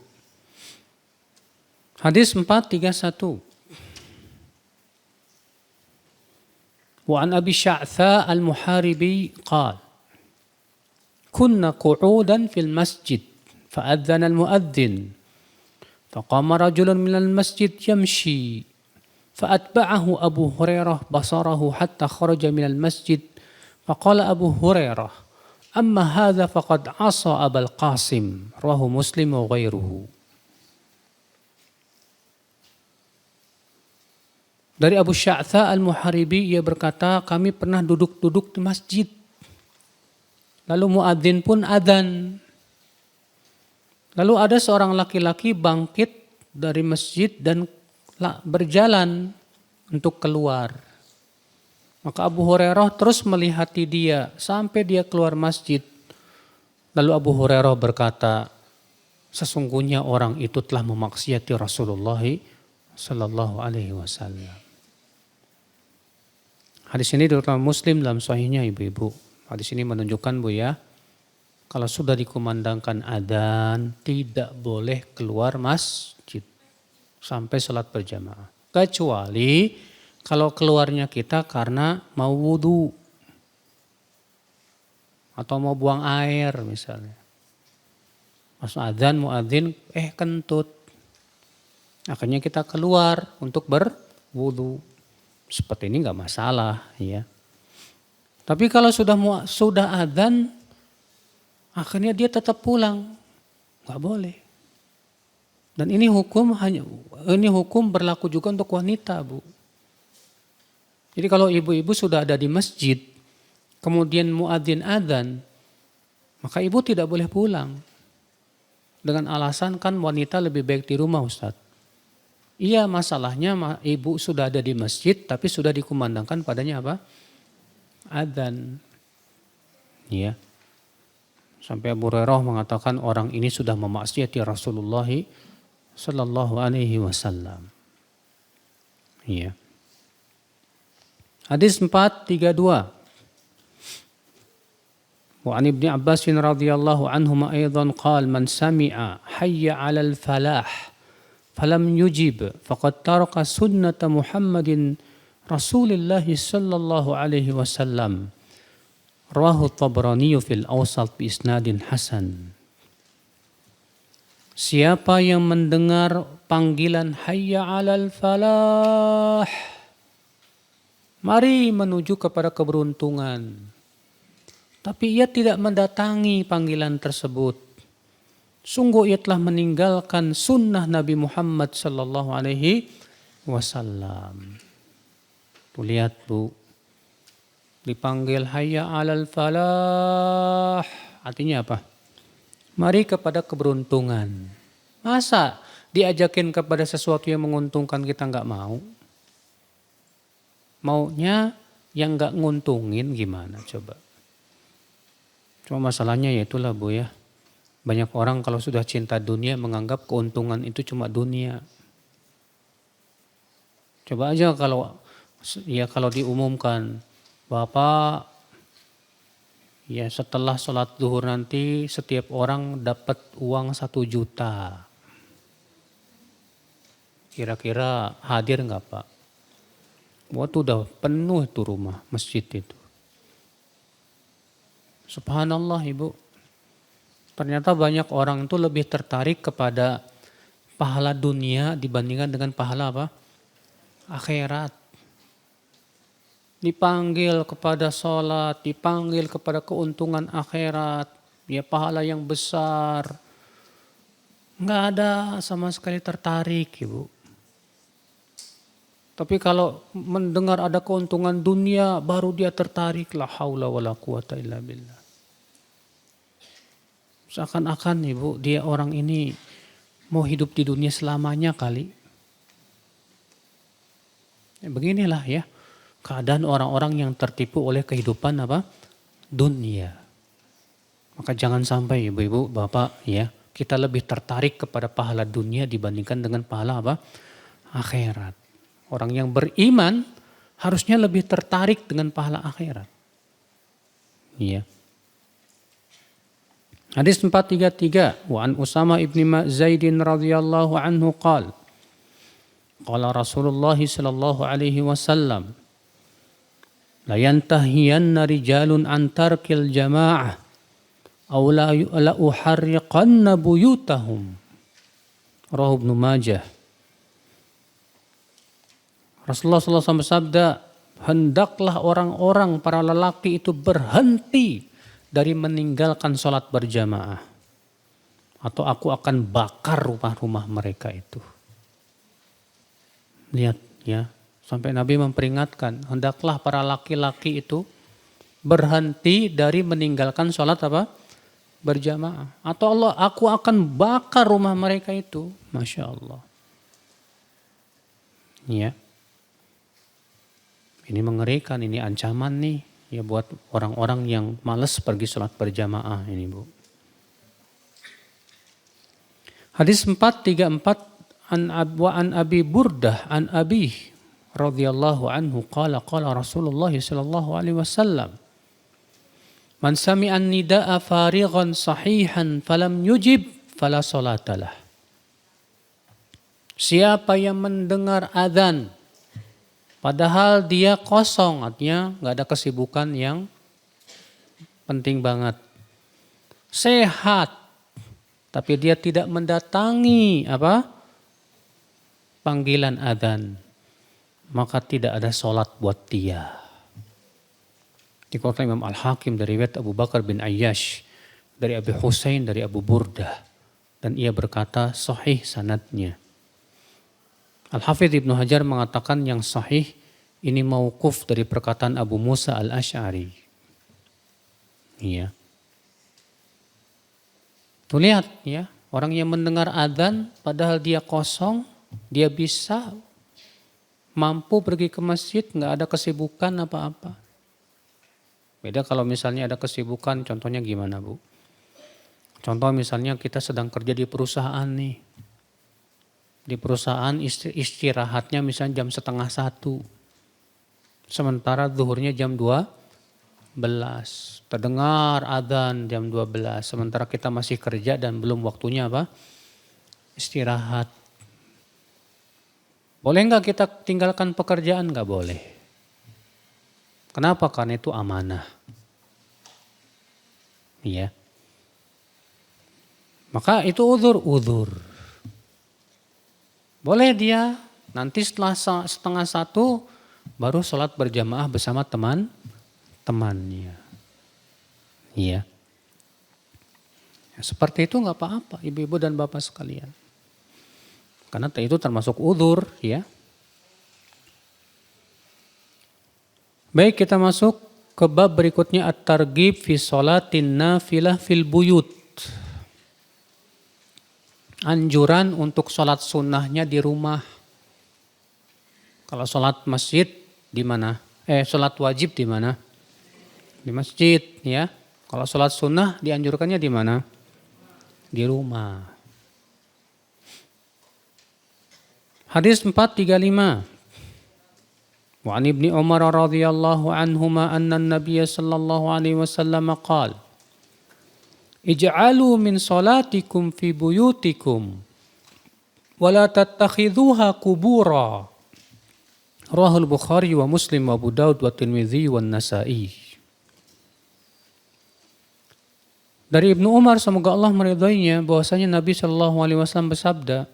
Hadis 431. Wa an Abi Sya'tha al-Muharibi qala, "Kunna qu'udan fil masjid fa'adzana al-mu'adzin faqama rajulun minal masjid yamshi fa'atba'ahu Abu Hurairah basarahu hatta kharaja minal masjid faqala Abu Hurairah, amma hadza faqad asa Abul Qasim, rawahu Muslim wa ghairuhu." Dari Abu Sya'tha al-Muharibi, ia berkata, kami pernah duduk-duduk di masjid. Lalu muadzin pun adzan. Lalu ada seorang laki-laki bangkit dari masjid dan berjalan untuk keluar. Maka Abu Hurairah terus melihati dia sampai dia keluar masjid. Lalu Abu Hurairah berkata, sesungguhnya orang itu telah memaksiati Rasulullah sallallahu alaihi wasallam. Hadis ini diriwayatkan Muslim dalam sahihnya ibu-ibu. Hadis ini menunjukkan kalau sudah dikumandangkan adzan tidak boleh keluar masjid sampai salat berjamaah. Kecuali kalau keluarnya kita karena mau wudu atau mau buang air misalnya. Pas adzan muadzin kentut. Akhirnya kita keluar untuk berwudu. Seperti ini enggak masalah ya. Tapi kalau sudah adzan akhirnya dia tetap pulang, enggak boleh. Dan ini hukum berlaku juga untuk wanita, Bu. Jadi kalau ibu-ibu sudah ada di masjid, kemudian muadzin adzan, maka ibu tidak boleh pulang. Dengan alasan kan wanita lebih baik di rumah, Ustaz. Iya, masalahnya ibu sudah ada di masjid tapi sudah dikumandangkan padanya apa? Adzan. Iya. Sampai Abu Hurairah mengatakan orang ini sudah memaksiati Rasulullah sallallahu alaihi wasallam. Iya. Hadis 432. Wa an Ibnu Abbas radhiyallahu anhuma aidan qala man sami'a hayya 'alal falah falam yujib faqad taraka sunnata Muhammadin Rasulillah sallallahu alaihi wasallam. Rawahu Tabrani fil Awsat bi isnadin hasan. Siapa yang mendengar panggilan hayya 'alal falah, mari menuju kepada keberuntungan, tapi ia tidak mendatangi panggilan tersebut, sungguh ia telah meninggalkan sunnah Nabi Muhammad sallallahu alaihi wasallam. Tuh lihat Bu, dipanggil hayya 'alal falah, artinya apa? Mari kepada keberuntungan. Masa diajakin kepada sesuatu yang menguntungkan kita nggak mau? Maunya yang nggak nguntungin gimana coba? Cuma masalahnya ya itulah Bu ya. Banyak orang kalau sudah cinta dunia menganggap keuntungan itu cuma dunia. Coba aja kalau diumumkan, Bapak ya setelah sholat zuhur nanti setiap orang dapat uang 1 juta. Kira-kira hadir nggak Pak? Waktu udah penuh itu rumah masjid itu. Subhanallah Ibu. Ternyata banyak orang itu lebih tertarik kepada pahala dunia dibandingkan dengan pahala apa? Akhirat. Dipanggil kepada sholat, dipanggil kepada keuntungan akhirat, ya pahala yang besar. Nggak ada sama sekali tertarik Ibu. Tapi kalau mendengar ada keuntungan dunia, baru dia tertarik. La haula wa la quwata illa billah. Seakan-akan Ibu, dia orang ini mau hidup di dunia selamanya kali. Ya, beginilah ya. Keadaan orang-orang yang tertipu oleh kehidupan apa? Dunia. Maka jangan sampai ibu-ibu, bapak ya, kita lebih tertarik kepada pahala dunia dibandingkan dengan pahala apa? Akhirat. Orang yang beriman harusnya lebih tertarik dengan pahala akhirat. Iya. Hadis 433, wa an Usama ibni Zaidin radhiyallahu anhu qala Rasulullah sallallahu alaihi wasallam, la yantahiyanna rijalun an tarkil jama'ah aw la uharriqanna buyutahum. Rawahu Ibnu Majah. Rasulullah SAW bersabda, hendaklah orang-orang para lelaki itu berhenti dari meninggalkan sholat berjamaah, atau aku akan bakar rumah-rumah mereka itu. Lihat ya, sampai Nabi memperingatkan, hendaklah para laki-laki itu berhenti dari meninggalkan sholat apa? Berjamaah. Atau aku akan bakar rumah mereka itu. Masya Allah. Ya. Ini mengerikan, ini ancaman nih. Ya buat orang-orang yang malas pergi sholat berjamaah ini Bu. Hadis 434 an Abi Burdah an Abi radhiyallahu anhu qala Rasulullah sallallahu alaihi wasallam, man sami'an nida'a farighan sahihan falam yujib fala salatalah. Siapa yang mendengar azan padahal dia kosong, artinya nggak ada kesibukan yang penting banget. Sehat, tapi dia tidak mendatangi apa? Panggilan adzan, maka tidak ada sholat buat dia. Dikeluarkan Imam Al-Hakim dari riwayat Abu Bakar bin Ayyash, dari Abi Husain, dari Abu Burdah, dan ia berkata sahih sanadnya. Al-Hafidh Ibnu Hajar mengatakan yang sahih ini mauquf dari perkataan Abu Musa Al-Asy'ari. Iya. Tuh lihat ya, orang yang mendengar adzan padahal dia kosong, dia bisa mampu pergi ke masjid, nggak ada kesibukan apa-apa. Beda kalau misalnya ada kesibukan, contohnya gimana Bu? Contoh misalnya kita sedang kerja di perusahaan nih. Di perusahaan istirahatnya misalnya jam 12:30. Sementara zuhurnya jam 12. Terdengar adzan jam 12. Sementara kita masih kerja dan belum waktunya apa? Istirahat. Boleh nggak kita tinggalkan pekerjaan? Nggak boleh. Kenapa? Karena itu amanah. Iya. Maka itu uzur. Boleh dia nanti setelah setengah 1 baru sholat berjamaah bersama teman-temannya. Iya. Seperti itu nggak apa-apa ibu-ibu dan bapak sekalian. Karena itu termasuk uzur ya. Baik, kita masuk ke bab berikutnya at-targhib fi sholatin nafilah fil buyut. Anjuran untuk sholat sunnahnya di rumah. Kalau sholat masjid di mana? Sholat wajib di mana? Di masjid ya. Kalau sholat sunnah dianjurkannya di mana? Di rumah. Hadis 435. Wa an Ibnu Umar radhiyallahu anhuma anna an-nabiy sallallahu alaihi wasallam qala ij'alu min salatikum fi buyutikum wa la tattakhidhuha qubura. Rawahul Bukhari wa Muslim wa Abu Daud wa Tirmidzi wa Nasa'i. Dari Ibnu Umar semoga Allah meridhoinya bahwasanya Nabi sallallahu alaihi wasallam bersabda,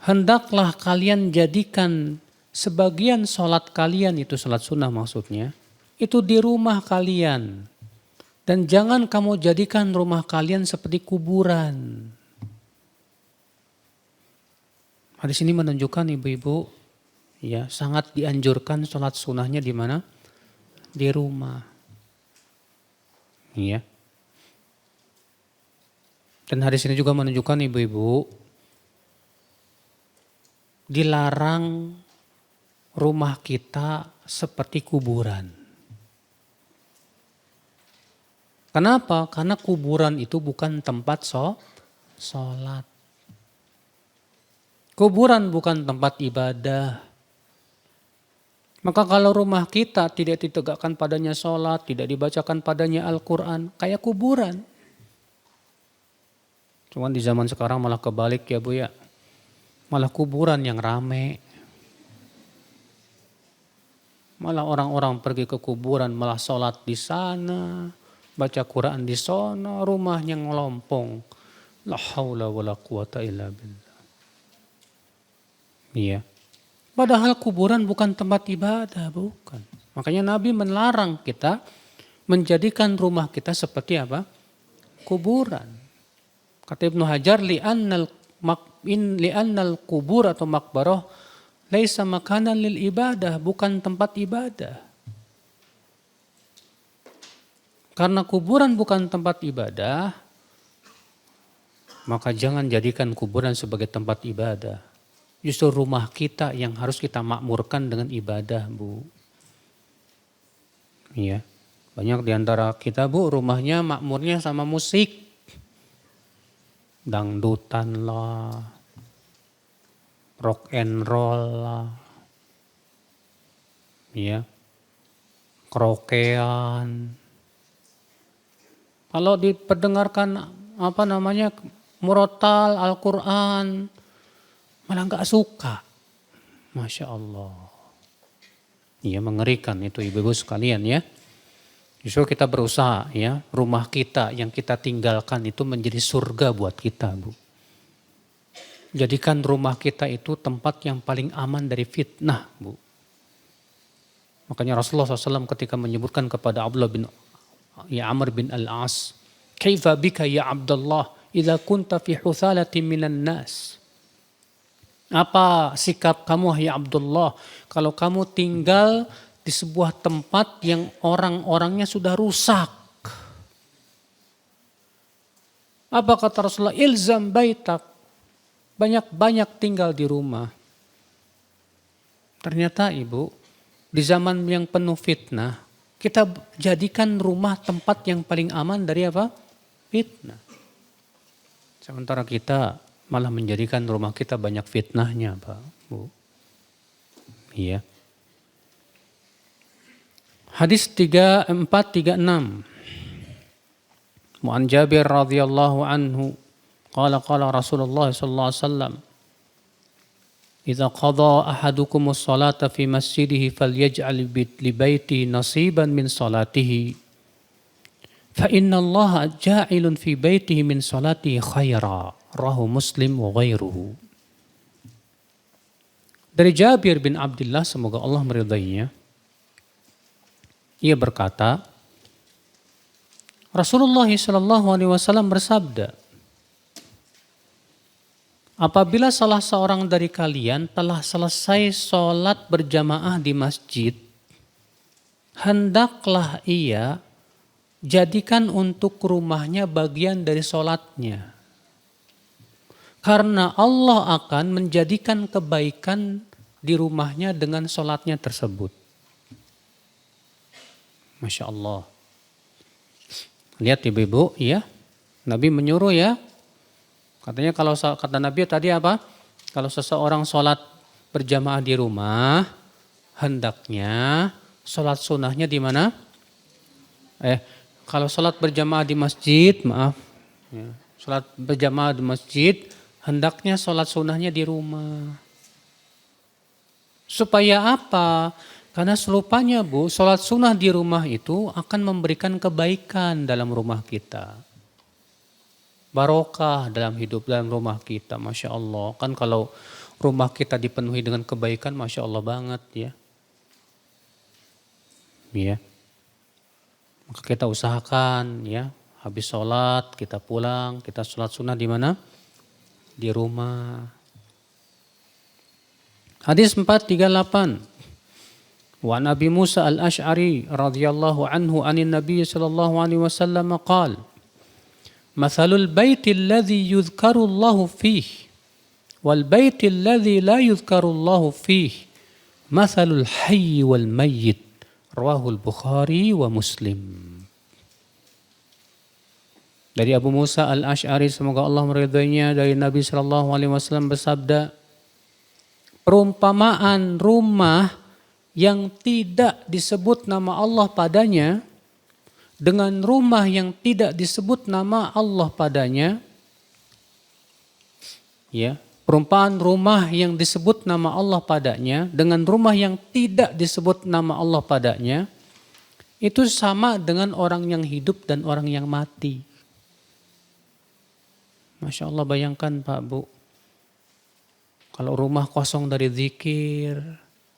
hendaklah kalian jadikan sebagian sholat kalian, itu sholat sunnah maksudnya, itu di rumah kalian. Dan jangan kamu jadikan rumah kalian seperti kuburan. Hadis ini menunjukkan ibu-ibu, ya sangat dianjurkan sholat sunnahnya di mana? Di rumah. Ya. Dan hadis ini juga menunjukkan ibu-ibu, dilarang rumah kita seperti kuburan. Kenapa? Karena kuburan itu bukan tempat sholat. Kuburan bukan tempat ibadah. Maka kalau rumah kita tidak ditegakkan padanya sholat, tidak dibacakan padanya Al-Quran, kayak kuburan. Cuman di zaman sekarang malah kebalik ya Bu ya. Malah kuburan yang rame. Malah orang-orang pergi ke kuburan malah sholat di sana, baca Quran di sana, rumahnya ngelompong. La haula wala quwata illa billah. Iya. Padahal kuburan bukan tempat ibadah, bukan. Makanya Nabi melarang kita menjadikan rumah kita seperti apa? Kuburan. Kata Ibnu Hajar, li'annal kubur atau makbarah laisa makanan lil ibadah, bukan tempat ibadah. Karena kuburan bukan tempat ibadah, maka jangan jadikan kuburan sebagai tempat ibadah. Justru rumah kita yang harus kita makmurkan dengan ibadah, Bu. Iya. Banyak di antara kita, Bu, rumahnya makmurnya sama musik. Dangdutan lah, rock and roll lah, ya, kerokean. Kalau diperdengarkan murotal Al-Quran, malah nggak suka, Masya Allah. Iya, mengerikan itu ibu-ibu sekalian ya. Justru kita berusaha ya, rumah kita yang kita tinggalkan itu menjadi surga buat kita, Bu. Jadikan rumah kita itu tempat yang paling aman dari fitnah, Bu. Makanya Rasulullah SAW ketika menyebutkan kepada Amr bin Al-As, "Kaifa bika ya Abdullah idza kunta fi huthalatin minan nas?" Apa sikap kamu ya Abdullah kalau kamu tinggal di sebuah tempat yang orang-orangnya sudah rusak? Apa kata Rasulullah? Ilzam baitak. Banyak-banyak tinggal di rumah. Ternyata ibu, di zaman yang penuh fitnah, kita jadikan rumah tempat yang paling aman dari apa? Fitnah. Sementara kita malah menjadikan rumah kita banyak fitnahnya, Pak, Bu. Iya. Hadis 436. Mu'an Jabir radhiyallahu anhu qala Rasulullah sallallahu alaihi wasallam idza qada ahadukum as-salata fi masjidihi falyaj'al li baiti nasiban min salatihi Fa innallaha ja'ilun fi baitihi min salatihi khaira. Rawahu Muslim wa ghairuhu. Dari Jabir bin Abdullah, semoga Allah meridainya, ia berkata, Rasulullah SAW bersabda, apabila salah seorang dari kalian telah selesai sholat berjamaah di masjid, hendaklah ia jadikan untuk rumahnya bagian dari sholatnya. Karena Allah akan menjadikan kebaikan di rumahnya dengan sholatnya tersebut. Masya Allah. Lihat ibu-ibu ya, Nabi menyuruh ya. Katanya kalau kata Nabi tadi apa? Kalau seseorang sholat berjamaah di rumah, hendaknya sholat sunnahnya di mana? Kalau sholat berjamaah di masjid, maaf. Ya, sholat berjamaah di masjid, hendaknya sholat sunnahnya di rumah. Supaya apa? Karena selupanya Bu, sholat sunnah di rumah itu akan memberikan kebaikan dalam rumah kita. Barokah dalam hidup dalam rumah kita, Masya Allah. Kan kalau rumah kita dipenuhi dengan kebaikan, Masya Allah banget ya. Ya. Maka kita usahakan ya, habis sholat kita pulang, kita sholat sunnah di mana? Di rumah. Hadis 438. Wa Nabi Musa al-Ash'ari radhiyallahu anhu anin Nabi sallallahu alaihi wasallam qala Mathalul baiti alladhi yudhkaru Allahu fihi wal baiti alladhi la yudhkaru Allahu fihi mathalul hayy wal mayyit rawahul Bukhari wa Muslim. Dari Abu Musa al-Ash'ari, semoga Allah meridainya, dari Nabi sallallahu alaihi wasallam bersabda, perumpamaan rumah yang tidak disebut nama Allah padanya dengan rumah yang tidak disebut nama Allah padanya, ya, perumpamaan rumah yang disebut nama Allah padanya dengan rumah yang tidak disebut nama Allah padanya, itu sama dengan orang yang hidup dan orang yang mati. Masya Allah, bayangkan Pak Bu, kalau rumah kosong dari zikir,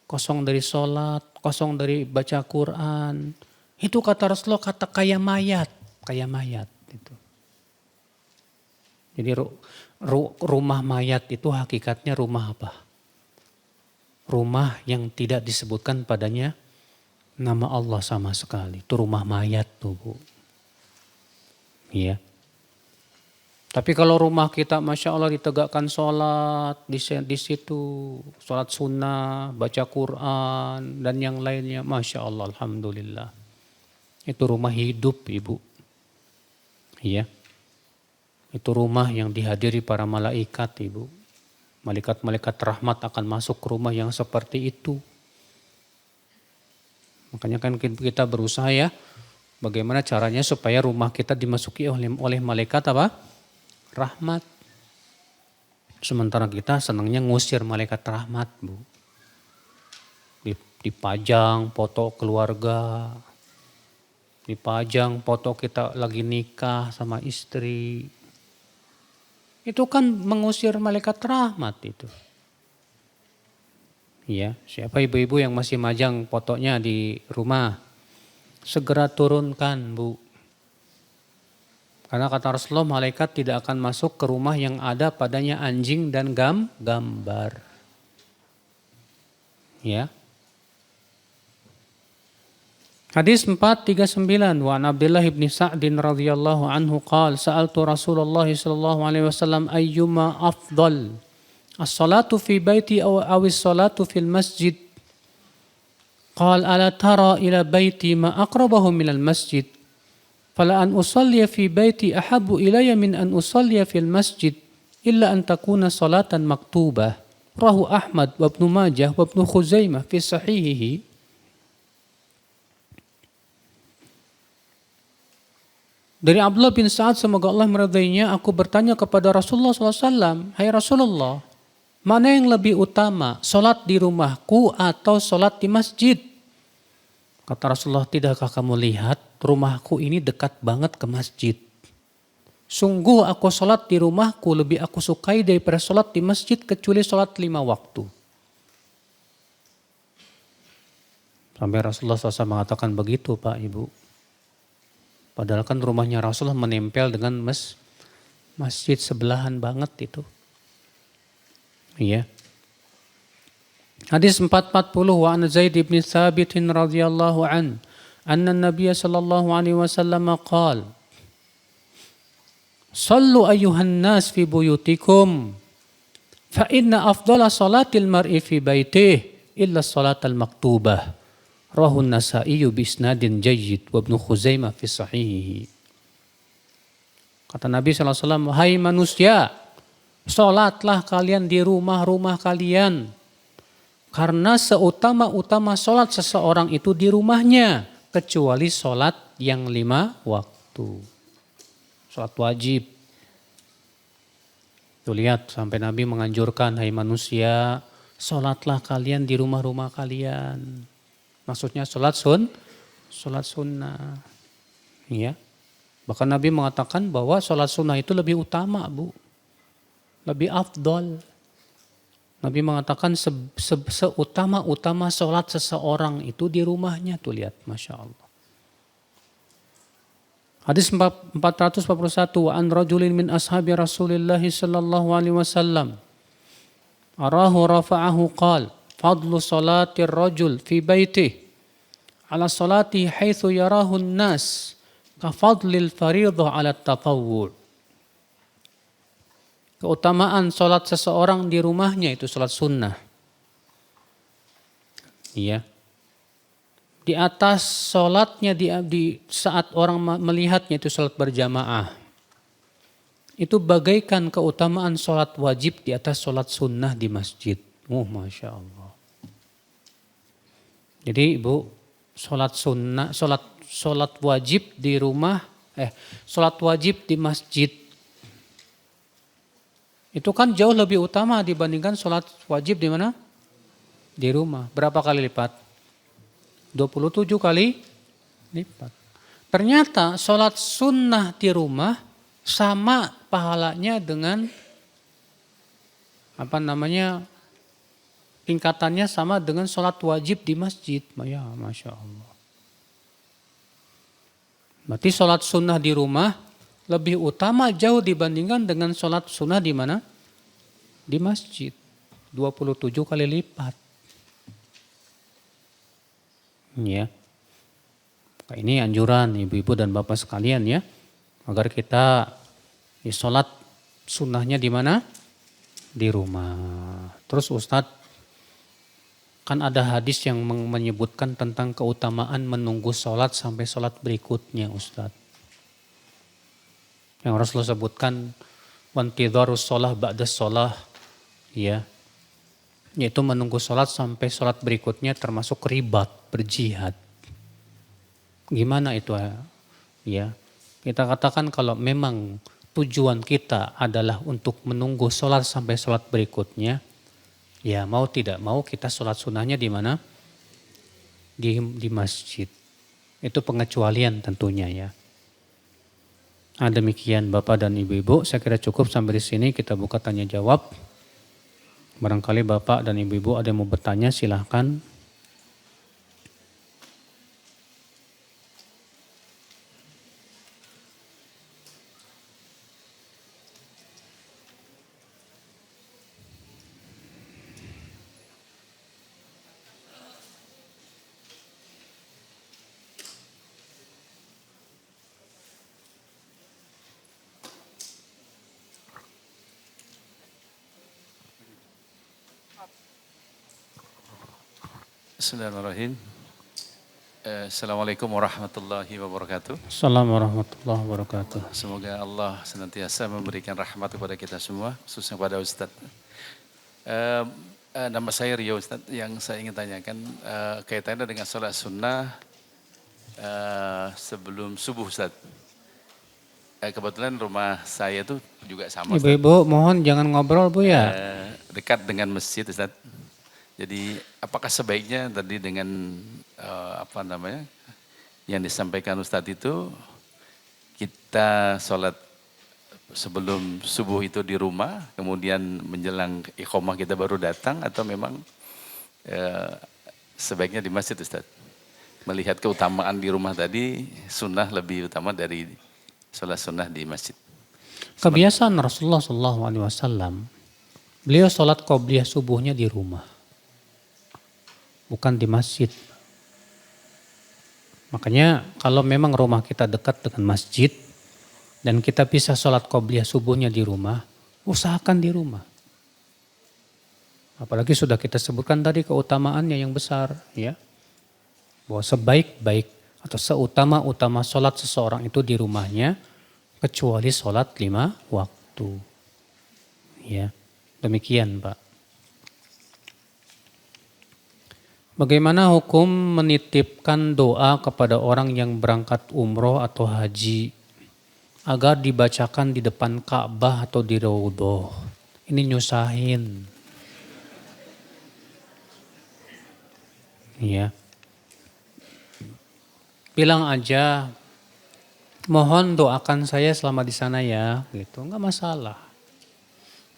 kosong dari sholat, kosong dari baca Quran, itu kata Rasulullah kata kayak mayat itu. Jadi rumah mayat itu hakikatnya rumah apa? Rumah yang tidak disebutkan padanya nama Allah sama sekali. Itu rumah mayat tuh Bu. Iya. Tapi kalau rumah kita Masya Allah ditegakkan sholat di situ, sholat sunnah, baca Quran dan yang lainnya, Masya Allah, Alhamdulillah. Itu rumah hidup Ibu. Iya. Itu rumah yang dihadiri para malaikat Ibu. Malaikat-malaikat rahmat akan masuk ke rumah yang seperti itu. Makanya kan kita berusaha ya, bagaimana caranya supaya rumah kita dimasuki oleh malaikat apa? Rahmat. Sementara kita senangnya ngusir malaikat rahmat Bu. Dipajang foto keluarga, dipajang foto kita lagi nikah sama istri. Itu kan mengusir malaikat rahmat itu. Ya, siapa ibu-ibu yang masih majang fotonya di rumah, segera turunkan Bu. Karena kata Rasulullah, malaikat tidak akan masuk ke rumah yang ada padanya anjing dan gambar. Ya. Hadis 439, wa Abdullah bin Sa'din radhiyallahu anhu qala sa'altu Rasulullah sallallahu alaihi wasallam ayyuma afdal as-salatu fi baiti aw as-salatu fil masjid. Qala ala tara ila baiti ma aqrabahu minal masjid. Fala an usalliya fi baiti ahabbu ilayya min an usalliya fil masjid illa an takuna salatan maktubah. Rawahu Ahmad wa Ibnu Majah wa Ibnu Khuzaimah fi sahihihi. Dari Abdullah bin Sa'ad, semoga Allah meridainya, aku bertanya kepada Rasulullah SAW, hai Rasulullah, mana yang lebih utama, solat di rumahku atau solat di masjid? Kata Rasulullah, tidakkah kamu lihat rumahku ini dekat banget ke masjid. Sungguh aku sholat di rumahku lebih aku sukai daripada sholat di masjid kecuali sholat 5 waktu. Sampai Rasulullah SAW mengatakan begitu Pak Ibu. Padahal kan rumahnya Rasulullah menempel dengan masjid sebelahan banget itu. Iya. Hadis 440 wa an Zaid bin Thabit radhiyallahu an anna Nabiy sallallahu alaihi wasallam qala Sallu ayyuhan nas fi buyutikum fa inna afdhala salatil mar'i fi baitihi illa salatal maktubah. Rawahu An-Nasa'i bi isnadin jayyid wa Ibnu Khuzaimah fi sahihihi. Kata Nabi sallallahu alaihi wasallam, "Hai manusia, salatlah kalian di rumah-rumah kalian. Karena seutama-utama salat seseorang itu di rumahnya, kecuali salat yang 5 waktu. Salat wajib. Tuh lihat sampai Nabi menganjurkan, hai manusia, salatlah kalian di rumah-rumah kalian. Maksudnya salat sunnah. Ya. Bahkan Nabi mengatakan bahwa salat sunnah itu lebih utama, Bu. Lebih afdol. Nabi mengatakan seutama-utama salat seseorang itu di rumahnya. Tuh lihat, Masya Allah. Hadis 441 wa an rajulin min ashabi Rasulillah sallallahu alaihi wasallam arahu rafa'ahu qala fadlu salatir rajul fi baitihi ala salati haitsu yarahu an-nas ka fadlil fardhu ala tatawwu'. Keutamaan salat seseorang di rumahnya itu salat sunnah. Iya. Di atas sholatnya di saat orang melihatnya itu sholat berjamaah. Itu bagaikan keutamaan sholat wajib di atas sholat sunnah di masjid. Masya Allah. Jadi Ibu, sholat sunnah, sholat wajib di rumah, sholat wajib di masjid. Itu kan jauh lebih utama dibandingkan sholat wajib di mana? Di rumah. Berapa kali lipat? 27 kali lipat. Ternyata sholat sunnah di rumah sama pahalanya dengan tingkatannya sama dengan sholat wajib di masjid. Ya, Masya Allah. Berarti sholat sunnah di rumah lebih utama jauh dibandingkan dengan sholat sunnah di mana? Di masjid. 27 kali lipat. Ya, ini anjuran ibu-ibu dan bapak sekalian ya, agar kita sholat sunnahnya di mana? Di rumah. Terus Ustadz, kan ada hadis yang menyebutkan tentang keutamaan menunggu sholat sampai sholat berikutnya Ustadz. Yang Rasulullah sebutkan, wantidharus sholah ba'das sholah, ya. Yaitu menunggu sholat sampai sholat berikutnya termasuk ribat, berjihad. Gimana itu ya? Kita katakan kalau memang tujuan kita adalah untuk menunggu sholat sampai sholat berikutnya, ya mau tidak mau kita sholat sunnahnya di mana? Di masjid. Itu pengecualian tentunya ya. Demikian Bapak dan Ibu-ibu, saya kira cukup sampai di sini, kita buka tanya jawab. Barangkali Bapak dan Ibu-ibu ada yang mau bertanya, silahkan. Bismillahirrahmanirrahim. Assalamualaikum warahmatullahi wabarakatuh. Assalamualaikum warahmatullahi wabarakatuh. Semoga Allah senantiasa memberikan rahmat kepada kita semua, khususnya kepada Ustadz. Nama saya Rio Ustadz, yang saya ingin tanyakan kaitannya dengan sholat sunnah sebelum subuh Ustadz. Kebetulan rumah saya itu juga sama Ustadz. Ibu-ibu mohon jangan ngobrol Bu ya. Dekat dengan masjid Ustadz. Jadi apakah sebaiknya tadi dengan yang disampaikan Ustadz itu kita sholat sebelum subuh itu di rumah, kemudian menjelang iqomah kita baru datang, atau memang sebaiknya di masjid Ustadz? Melihat keutamaan di rumah tadi, sunnah lebih utama dari sholat sunnah di masjid. Kebiasaan Rasulullah SAW, beliau sholat qobliyah subuhnya di rumah, bukan di masjid. Makanya kalau memang rumah kita dekat dengan masjid dan kita bisa sholat qobliyah subuhnya di rumah, usahakan di rumah. Apalagi sudah kita sebutkan tadi keutamaannya yang besar, ya. Bahwa sebaik-baik atau seutama-utama sholat seseorang itu di rumahnya, kecuali sholat 5 waktu. Ya, demikian Pak. Bagaimana hukum menitipkan doa kepada orang yang berangkat umroh atau haji agar dibacakan di depan Ka'bah atau di Raudhah? Ini nyusahin. Ya. Bilang aja, mohon doakan saya selama di sana ya, gitu. Enggak masalah.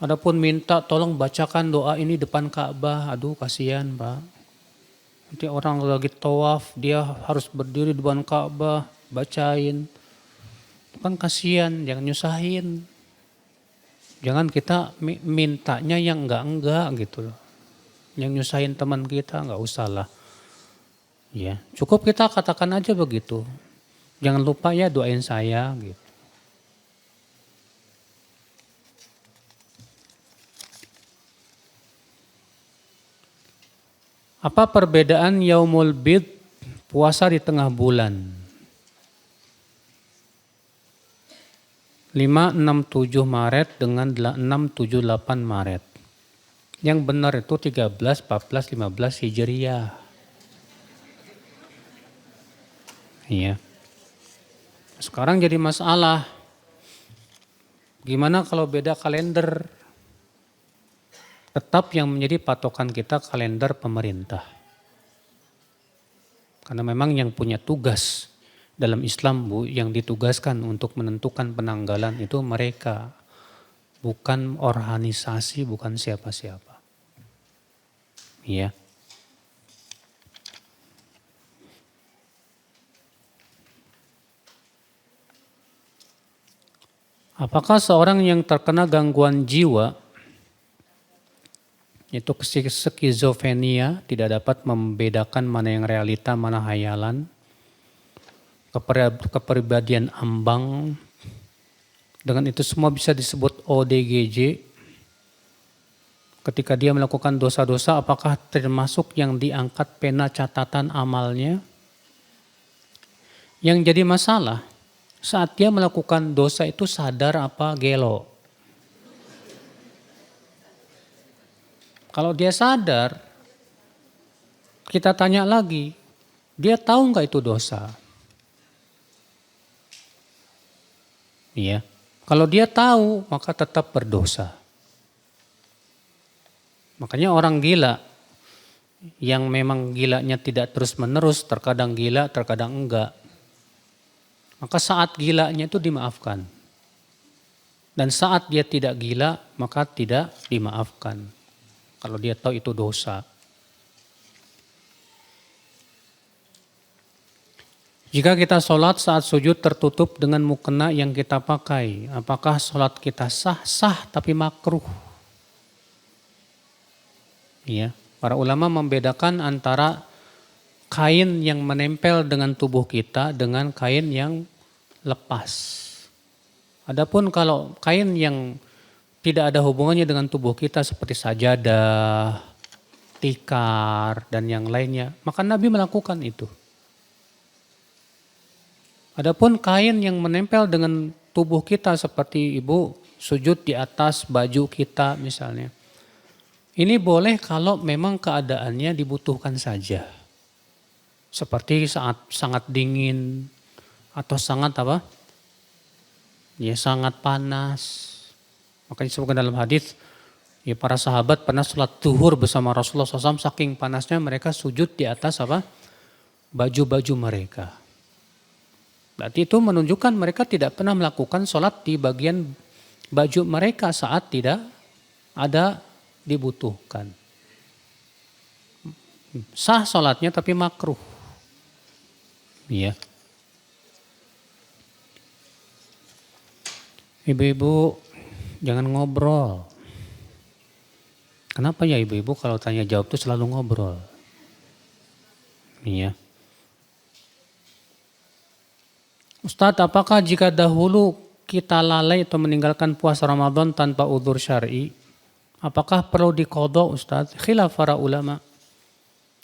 Adapun minta tolong bacakan doa ini depan Ka'bah, aduh kasihan Pak. Nanti orang lagi tawaf, dia harus berdiri di depan Ka'bah, bacain. Kan kasihan, jangan nyusahin. Jangan kita mintanya yang enggak gitu loh. Yang nyusahin teman kita, enggak usah lah. Ya, cukup kita katakan aja begitu. Jangan lupa ya doain saya gitu. Apa perbedaan Yaumul Bid, puasa di tengah bulan? 5, 6, 7 Maret dengan 6, 7, 8 Maret. Yang benar itu 13, 14, 15 Hijriah. Iya. Sekarang jadi masalah. Gimana kalau beda kalender? Tetap yang menjadi patokan kita kalender pemerintah. Karena memang yang punya tugas dalam Islam yang ditugaskan untuk menentukan penanggalan itu mereka. Bukan organisasi, bukan siapa-siapa. Iya. Apakah seorang yang terkena gangguan jiwa, yaitu skizofrenia, tidak dapat membedakan mana yang realita, mana hayalan, kepribadian ambang, dengan itu semua bisa disebut ODGJ? Ketika dia melakukan dosa-dosa, apakah termasuk yang diangkat pena catatan amalnya? Yang jadi masalah, saat dia melakukan dosa itu sadar apa gelo? Kalau dia sadar, kita tanya lagi, dia tahu nggak itu dosa? Iya. Kalau dia tahu, maka tetap berdosa. Makanya orang gila, yang memang gilanya tidak terus-menerus, terkadang gila, terkadang enggak. Maka saat gilanya itu dimaafkan. Dan saat dia tidak gila, maka tidak dimaafkan. Kalau dia tahu itu dosa. Jika kita sholat saat sujud tertutup dengan mukena yang kita pakai, apakah sholat kita sah? Sah tapi makruh. Ya, para ulama membedakan antara kain yang menempel dengan tubuh kita dengan kain yang lepas. Adapun kalau kain yang tidak ada hubungannya dengan tubuh kita seperti sajadah, tikar, dan yang lainnya, maka Nabi melakukan itu. Adapun kain yang menempel dengan tubuh kita seperti ibu sujud di atas baju kita misalnya. Ini boleh kalau memang keadaannya dibutuhkan saja. Seperti saat sangat dingin atau sangat apa? Ya sangat panas. Makanya disebutkan dalam hadis, ya para sahabat pernah sholat zuhur bersama Rasulullah SAW, saking panasnya mereka sujud di atas apa? Baju-baju mereka. Berarti itu menunjukkan mereka tidak pernah melakukan sholat di bagian baju mereka saat tidak ada dibutuhkan. Sah sholatnya tapi makruh. Iya. Ibu-ibu jangan ngobrol. Kenapa ya ibu-ibu kalau tanya jawab tuh selalu ngobrol? Iya. Ustadz, apakah jika dahulu kita lalai atau meninggalkan puasa Ramadan tanpa udzur syar'i, apakah perlu diqadha Ustadz? Khilaf para ulama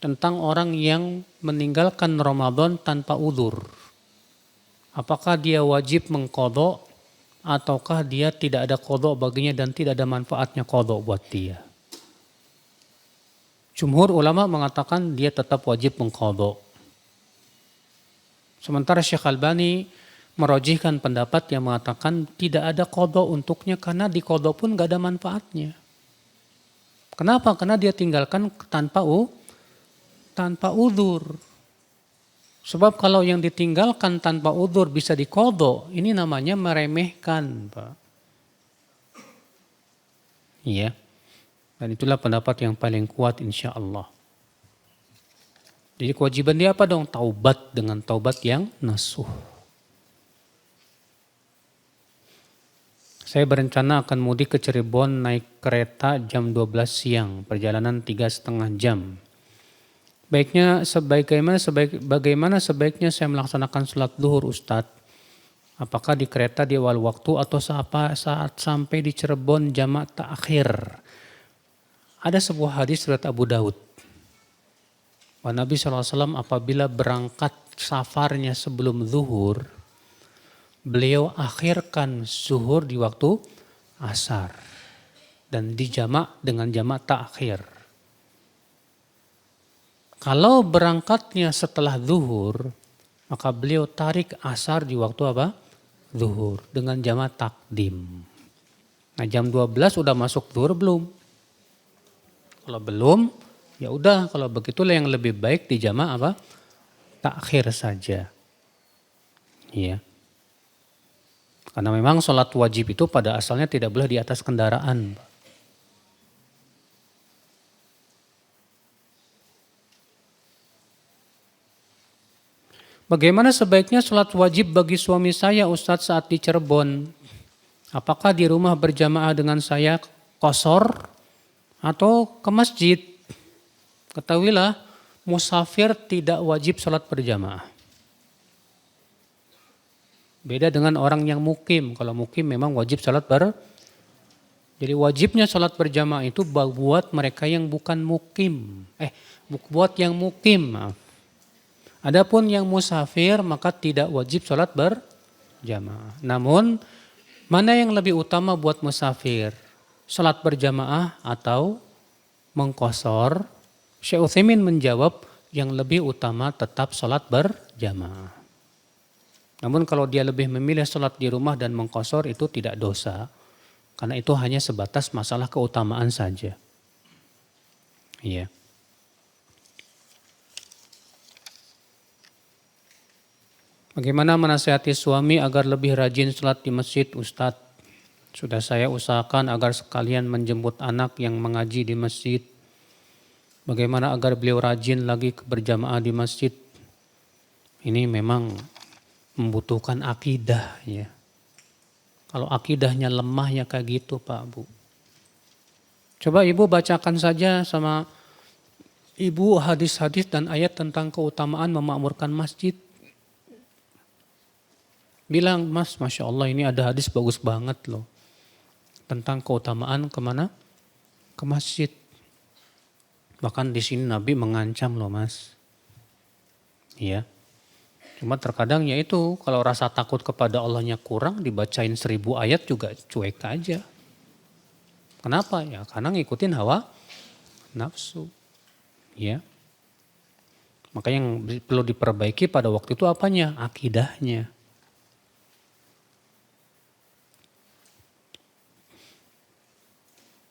tentang orang yang meninggalkan Ramadan tanpa udzur. Apakah dia wajib mengqadha ataukah dia tidak ada qadha baginya dan tidak ada manfaatnya qadha buat dia? Jumhur ulama mengatakan dia tetap wajib mengqadha. Sementara Syekh Albani merojihkan pendapat yang mengatakan tidak ada qadha untuknya karena di qadha pun gak ada manfaatnya. Kenapa? Karena dia tinggalkan tanpa udzur. Sebab kalau yang ditinggalkan tanpa udzur bisa diqadha, ini namanya meremehkan, Pak. Iya. Dan itulah pendapat yang paling kuat insya Allah. Jadi kewajiban dia apa dong? Taubat dengan taubat yang nasuh. Saya berencana akan mudik ke Cirebon naik kereta jam 12 siang, perjalanan 3,5 jam. Bagaimana sebaiknya saya melaksanakan sholat duhur Ustadz? Apakah di kereta di awal waktu atau saat sampai di Cirebon jamak ta'khir? Ada sebuah hadis riwayat Abu Daud. Nabi SAW apabila berangkat safarnya sebelum zuhur, beliau akhirkan zuhur di waktu asar dan dijamak dengan jamak ta'khir. Kalau berangkatnya setelah zuhur, maka beliau tarik asar di waktu apa? Zuhur dengan jamak takdim. Nah jam 12 udah masuk zuhur belum? Kalau belum, ya udah, kalau begitulah yang lebih baik di jamak apa? Takhir saja. Iya. Karena memang sholat wajib itu pada asalnya tidak boleh di atas kendaraan. Bagaimana sebaiknya sholat wajib bagi suami saya Ustadz saat di Cirebon? Apakah di rumah berjamaah dengan saya qashar atau ke masjid? Ketahuilah, musafir tidak wajib sholat berjamaah. Beda dengan orang yang mukim. Kalau mukim memang wajib sholat Jadi wajibnya sholat berjamaah itu buat mereka yang bukan mukim. Buat yang mukim. Maaf. Adapun yang musafir maka tidak wajib sholat berjamaah. Namun mana yang lebih utama buat musafir? Sholat berjamaah atau mengqashar? Syekh Utsaimin menjawab yang lebih utama tetap sholat berjamaah. Namun kalau dia lebih memilih sholat di rumah dan mengqashar itu tidak dosa. Karena itu hanya sebatas masalah keutamaan saja. Iya. Bagaimana menasihati suami agar lebih rajin sholat di masjid Ustadz? Sudah saya usahakan agar sekalian menjemput anak yang mengaji di masjid. Bagaimana agar beliau rajin lagi berjamaah di masjid? Ini memang membutuhkan akidah ya. Kalau akidahnya lemah ya kayak gitu Pak Bu. Coba Ibu bacakan saja sama Ibu hadis-hadis dan ayat tentang keutamaan memakmurkan masjid. Bilang, Mas, Masya Allah ini ada hadis bagus banget loh. Tentang keutamaan kemana? Ke masjid. Bahkan di sini Nabi mengancam loh Mas. Iya. Cuma terkadang ya itu kalau rasa takut kepada Allahnya kurang dibacain 1000 ayat juga cuek aja. Kenapa? Ya karena ngikutin hawa nafsu. Ya. Maka yang perlu diperbaiki pada waktu itu apanya? Akidahnya.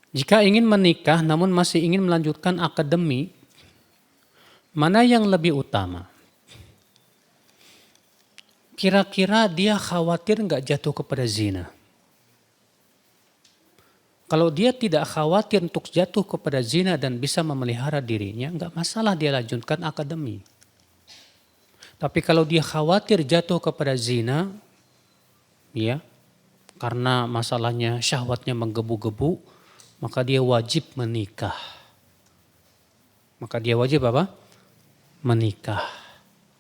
Jika ingin menikah namun masih ingin melanjutkan akademi, mana yang lebih utama? kira-kira dia khawatir nggak jatuh kepada zina? Kalau dia tidak khawatir untuk jatuh kepada zina dan bisa memelihara dirinya, nggak masalah dia lanjutkan akademi. Tapi kalau dia khawatir jatuh kepada zina, ya, karena masalahnya syahwatnya menggebu-gebu, maka dia wajib menikah. Maka dia wajib apa? Menikah.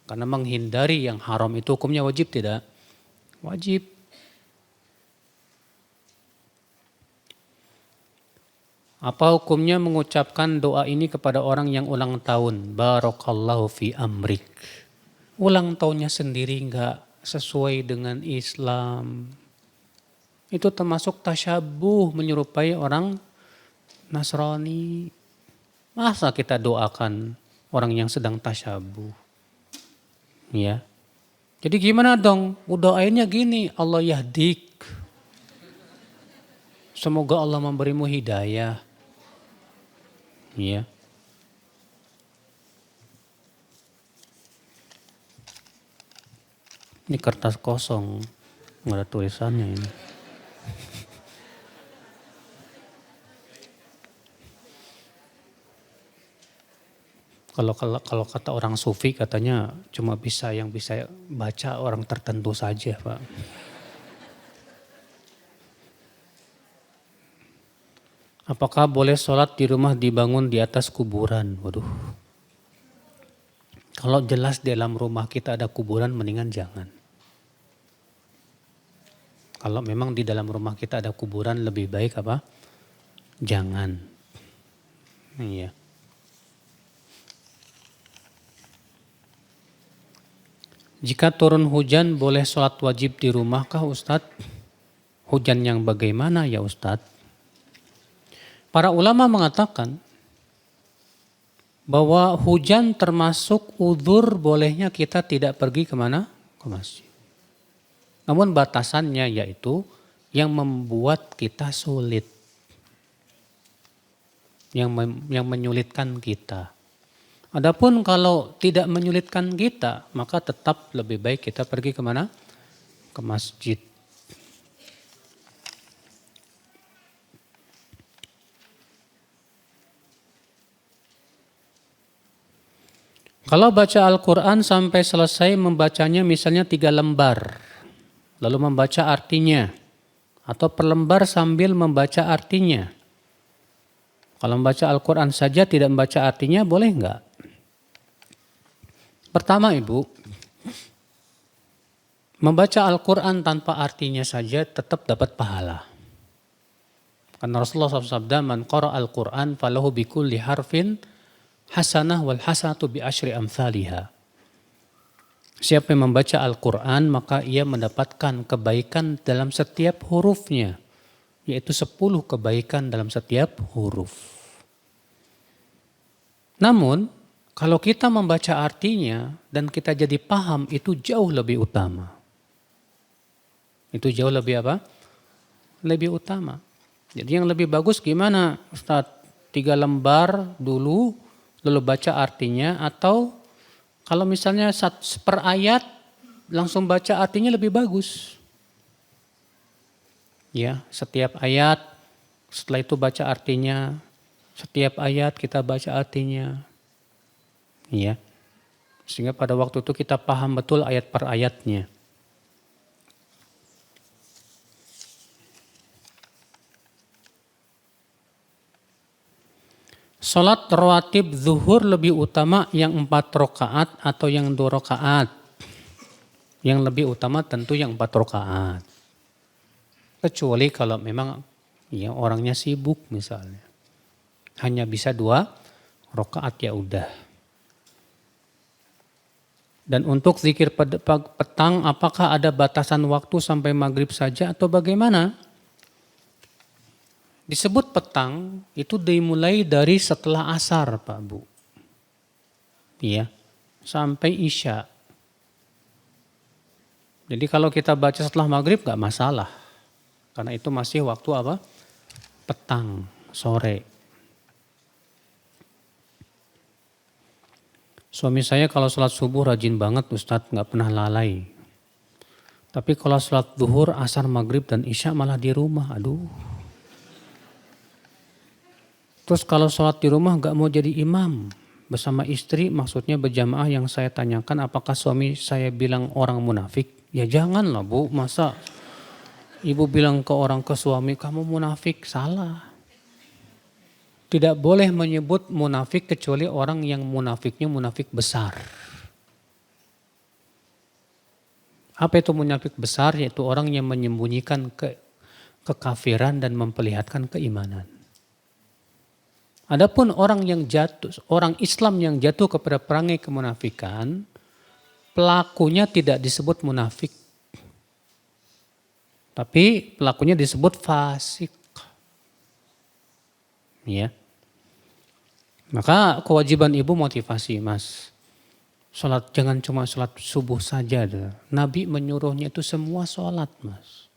Karena menghindari yang haram itu hukumnya wajib tidak? Wajib. Apa hukumnya mengucapkan doa ini kepada orang yang ulang tahun? Barakallahu fi amrik. Ulang tahunnya sendiri enggak sesuai dengan Islam. Itu termasuk tasyabuh, menyerupai orang Nasrani. Masa kita doakan orang yang sedang tasyabuh? Ya. Jadi gimana dong? Doainnya gini, Allah yahdik. Semoga Allah memberimu hidayah. Ya. Ini kertas kosong, nggak ada tulisannya ini. Kalau kata orang sufi katanya cuma yang bisa baca orang tertentu saja, Pak. Apakah boleh sholat di rumah dibangun di atas kuburan? Waduh. Kalau jelas di dalam rumah kita ada kuburan, mendingan jangan. Kalau memang di dalam rumah kita ada kuburan, lebih baik apa? Jangan. Iya. Jika turun hujan boleh sholat wajib di rumahkah Ustadz? Hujan yang bagaimana ya Ustadz? Para ulama mengatakan bahwa hujan termasuk udzur bolehnya kita tidak pergi kemana? Ke masjid. Namun batasannya yaitu yang membuat kita sulit. Yang menyulitkan kita. Adapun kalau tidak menyulitkan kita, maka tetap lebih baik kita pergi kemana? Ke masjid. Kalau baca Al-Quran sampai selesai membacanya misalnya 3 lembar, lalu membaca artinya, atau per lembar sambil membaca artinya. Kalau membaca Al-Quran saja tidak membaca artinya boleh enggak? Pertama Ibu, membaca Al-Quran tanpa artinya saja tetap dapat pahala. Karena Rasulullah SAW sabda, man qara Al-Quran falahu bikulli harfin hasanah wal hasanatu bi asyri amthaliha. Siapa yang membaca Al-Quran maka ia mendapatkan kebaikan dalam setiap hurufnya. Yaitu 10 kebaikan dalam setiap huruf. Namun kalau kita membaca artinya dan kita jadi paham itu jauh lebih utama. Itu jauh lebih apa? Lebih utama. Jadi yang lebih bagus gimana Ustadz? 3 lembar dulu lalu baca artinya, atau kalau misalnya per ayat langsung baca artinya lebih bagus. Ya, setiap ayat setelah itu baca artinya, setiap ayat kita baca artinya. Ya. Sehingga pada waktu itu kita paham betul ayat per ayatnya. Salat rawatib zuhur lebih utama yang 4 rakaat atau yang 2 rakaat? Yang lebih utama tentu yang 4 rakaat. Kecuali kalau memang ya orangnya sibuk misalnya. Hanya bisa 2 rakaat ya udah. Dan untuk zikir petang apakah ada batasan waktu sampai maghrib saja atau bagaimana? Disebut petang itu dimulai dari setelah asar Pak Bu. Iya, sampai isya. Jadi kalau kita baca setelah maghrib gak masalah. Karena itu masih waktu apa? Petang, sore. Suami saya kalau sholat subuh rajin banget Ustadz, gak pernah lalai. Tapi kalau sholat duhur, asar, maghrib, dan isya malah di rumah, aduh. Terus kalau sholat di rumah gak mau jadi imam bersama istri, maksudnya berjamaah, yang saya tanyakan apakah suami saya bilang orang munafik? Ya janganlah Bu, masa ibu bilang ke suami kamu munafik, salah. Tidak boleh menyebut munafik kecuali orang yang munafiknya munafik besar. Apa itu munafik besar? Yaitu orang yang menyembunyikan kekafiran dan memperlihatkan keimanan. Adapun orang Islam yang jatuh kepada perangai kemunafikan, pelakunya tidak disebut munafik. Tapi pelakunya disebut fasik. Ya. Maka kewajiban ibu motivasi, Mas. Jangan cuma sholat subuh saja. Nabi menyuruhnya itu semua sholat, Mas.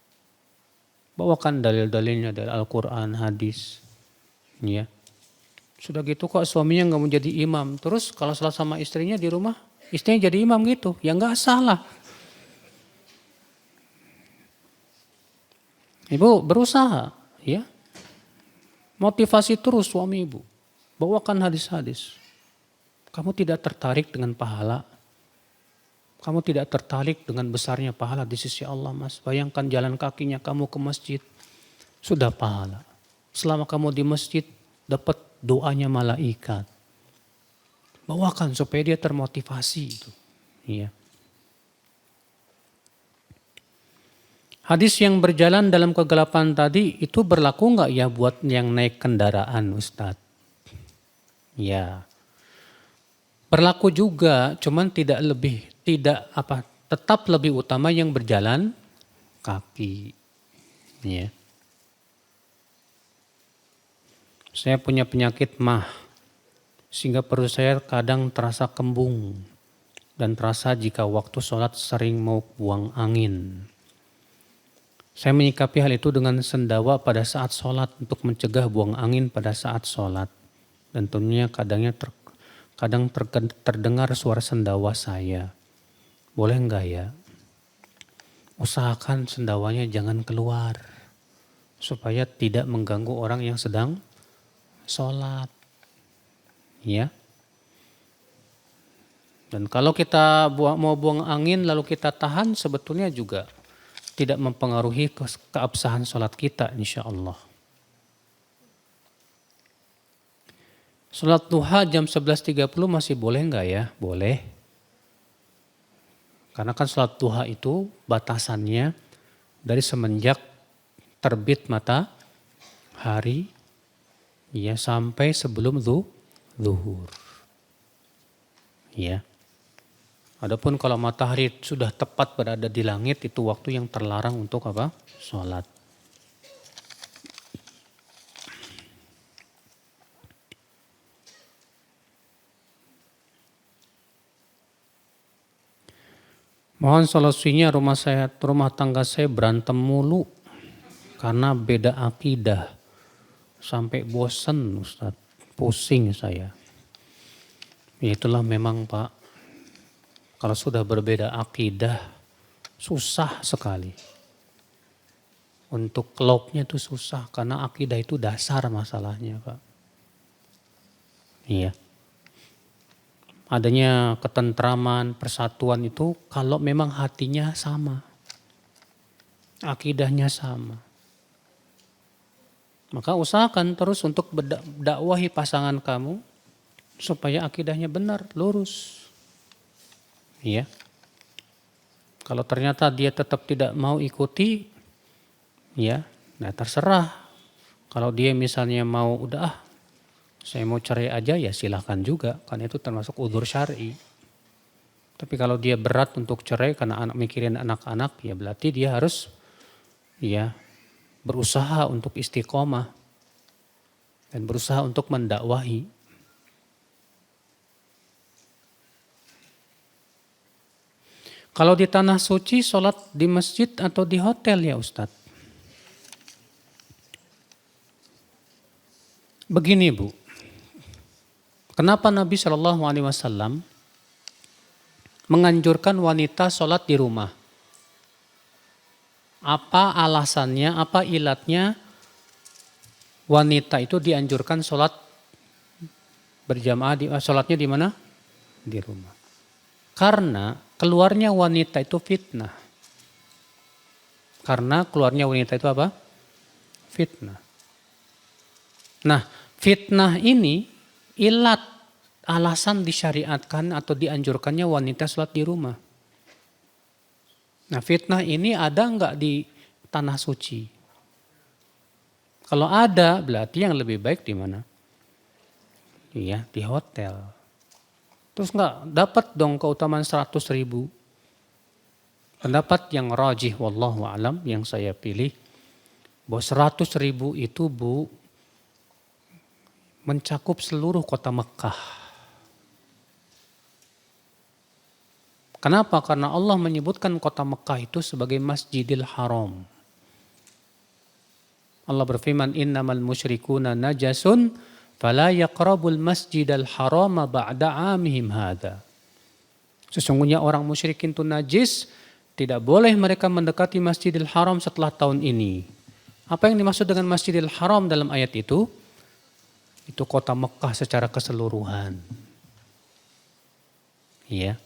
Bawakan dalil-dalilnya dari Al-Quran, hadis. Ya. Sudah gitu kok suaminya nggak mau jadi imam. Terus kalau sholat sama istrinya di rumah, istrinya jadi imam gitu. Ya nggak salah. Ibu berusaha, ya. Motivasi terus suami ibu. Bawakan hadis-hadis. Kamu tidak tertarik dengan pahala. Kamu tidak tertarik dengan besarnya pahala di sisi Allah, Mas. Bayangkan jalan kakinya kamu ke masjid. Sudah pahala. Selama kamu di masjid, dapat doanya malaikat. Bawakan supaya dia termotivasi itu. Iya. Hadis yang berjalan dalam kegelapan tadi itu berlaku nggak ya buat yang naik kendaraan, Ustadz? Ya. Berlaku juga, cuman tetap lebih utama yang berjalan kaki. Ya. Saya punya penyakit mah, sehingga perut saya kadang terasa kembung dan terasa jika waktu sholat sering mau buang angin. Saya menyikapi hal itu dengan sendawa pada saat sholat untuk mencegah buang angin pada saat sholat. Dan tentunya kadang terdengar suara sendawa saya. Boleh enggak ya? Usahakan sendawanya jangan keluar. Supaya tidak mengganggu orang yang sedang sholat. Ya. Dan kalau kita mau buang angin lalu kita tahan, sebetulnya juga tidak mempengaruhi keabsahan sholat kita, insya Allah. Sholat duha jam 11.30 masih boleh enggak ya? Boleh. Karena kan sholat duha itu batasannya dari semenjak terbit matahari ya sampai sebelum zuhur. Ya. Adapun kalau matahari sudah tepat berada di langit, itu waktu yang terlarang untuk apa? Sholat. Mohon solusinya, rumah tangga saya berantem mulu karena beda akidah. Sampai bosan, Ustaz. Pusing saya. Ya itulah memang Pak. Kalau sudah berbeda akidah, susah sekali. Untuk klopnya itu susah, karena akidah itu dasar masalahnya Pak. Iya. Adanya ketentraman, persatuan itu kalau memang hatinya sama. Akidahnya sama. Maka usahakan terus untuk dakwahi pasangan kamu supaya akidahnya benar, lurus. Iya. Kalau ternyata dia tetap tidak mau ikuti, ya, nah terserah. Kalau dia misalnya mau saya mau cerai aja, ya silahkan juga, kan itu termasuk udzur syar'i. Tapi kalau dia berat untuk cerai karena mikirin anak-anak, ya berarti dia harus ya berusaha untuk istiqomah dan berusaha untuk mendakwahi. Kalau di tanah suci, sholat di masjid atau di hotel ya Ustadz? Begini Bu, kenapa Nabi SAW menganjurkan wanita sholat di rumah? Apa alasannya, apa ilatnya wanita itu dianjurkan sholat berjamaah, sholatnya di mana? Di rumah. Karena keluarnya wanita itu fitnah. Karena keluarnya wanita itu apa? Fitnah. Nah, fitnah ini ilat alasan disyariatkan atau dianjurkannya wanita sholat di rumah. Nah, fitnah ini ada enggak di tanah suci? Kalau ada, berarti yang lebih baik di mana? Iya, di hotel. Terus enggak dapat dong keutamaan 100.000. Pendapat yang rajih wallahu alam yang saya pilih bahwa 100.000 itu mencakup seluruh kota Mekah. Kenapa? Karena Allah menyebutkan kota Mekah itu sebagai Masjidil Haram. Allah berfirman, innamal musyrikuna najasun fala yaqrabul masjidal harama ba'da amihim hadha. Sesungguhnya orang musyrikin itu najis, tidak boleh mereka mendekati Masjidil Haram setelah tahun ini. Apa yang dimaksud dengan Masjidil Haram dalam ayat itu? Itu kota Mekah secara keseluruhan. Iya.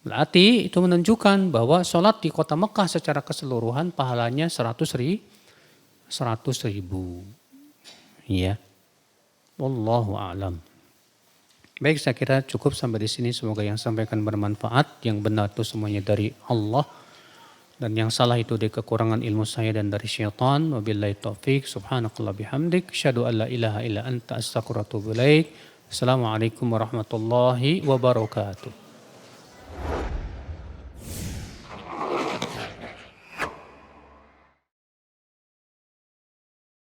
Berarti itu menunjukkan bahwa sholat di kota Mekah secara keseluruhan pahalanya 100.000. Iya. Wallahu a'lam. Baik, saya kira cukup sampai di sini. Semoga yang sampaikan bermanfaat. Yang benar itu semuanya dari Allah. Dan yang salah itu dari kekurangan ilmu saya dan dari syaitan. Wabillahi taufiq. Subhanakallah bihamdik. Asyhadu an la ilaha illa anta astaghfiruka wa atubu ilaik. Assalamualaikum warahmatullahi wabarakatuh.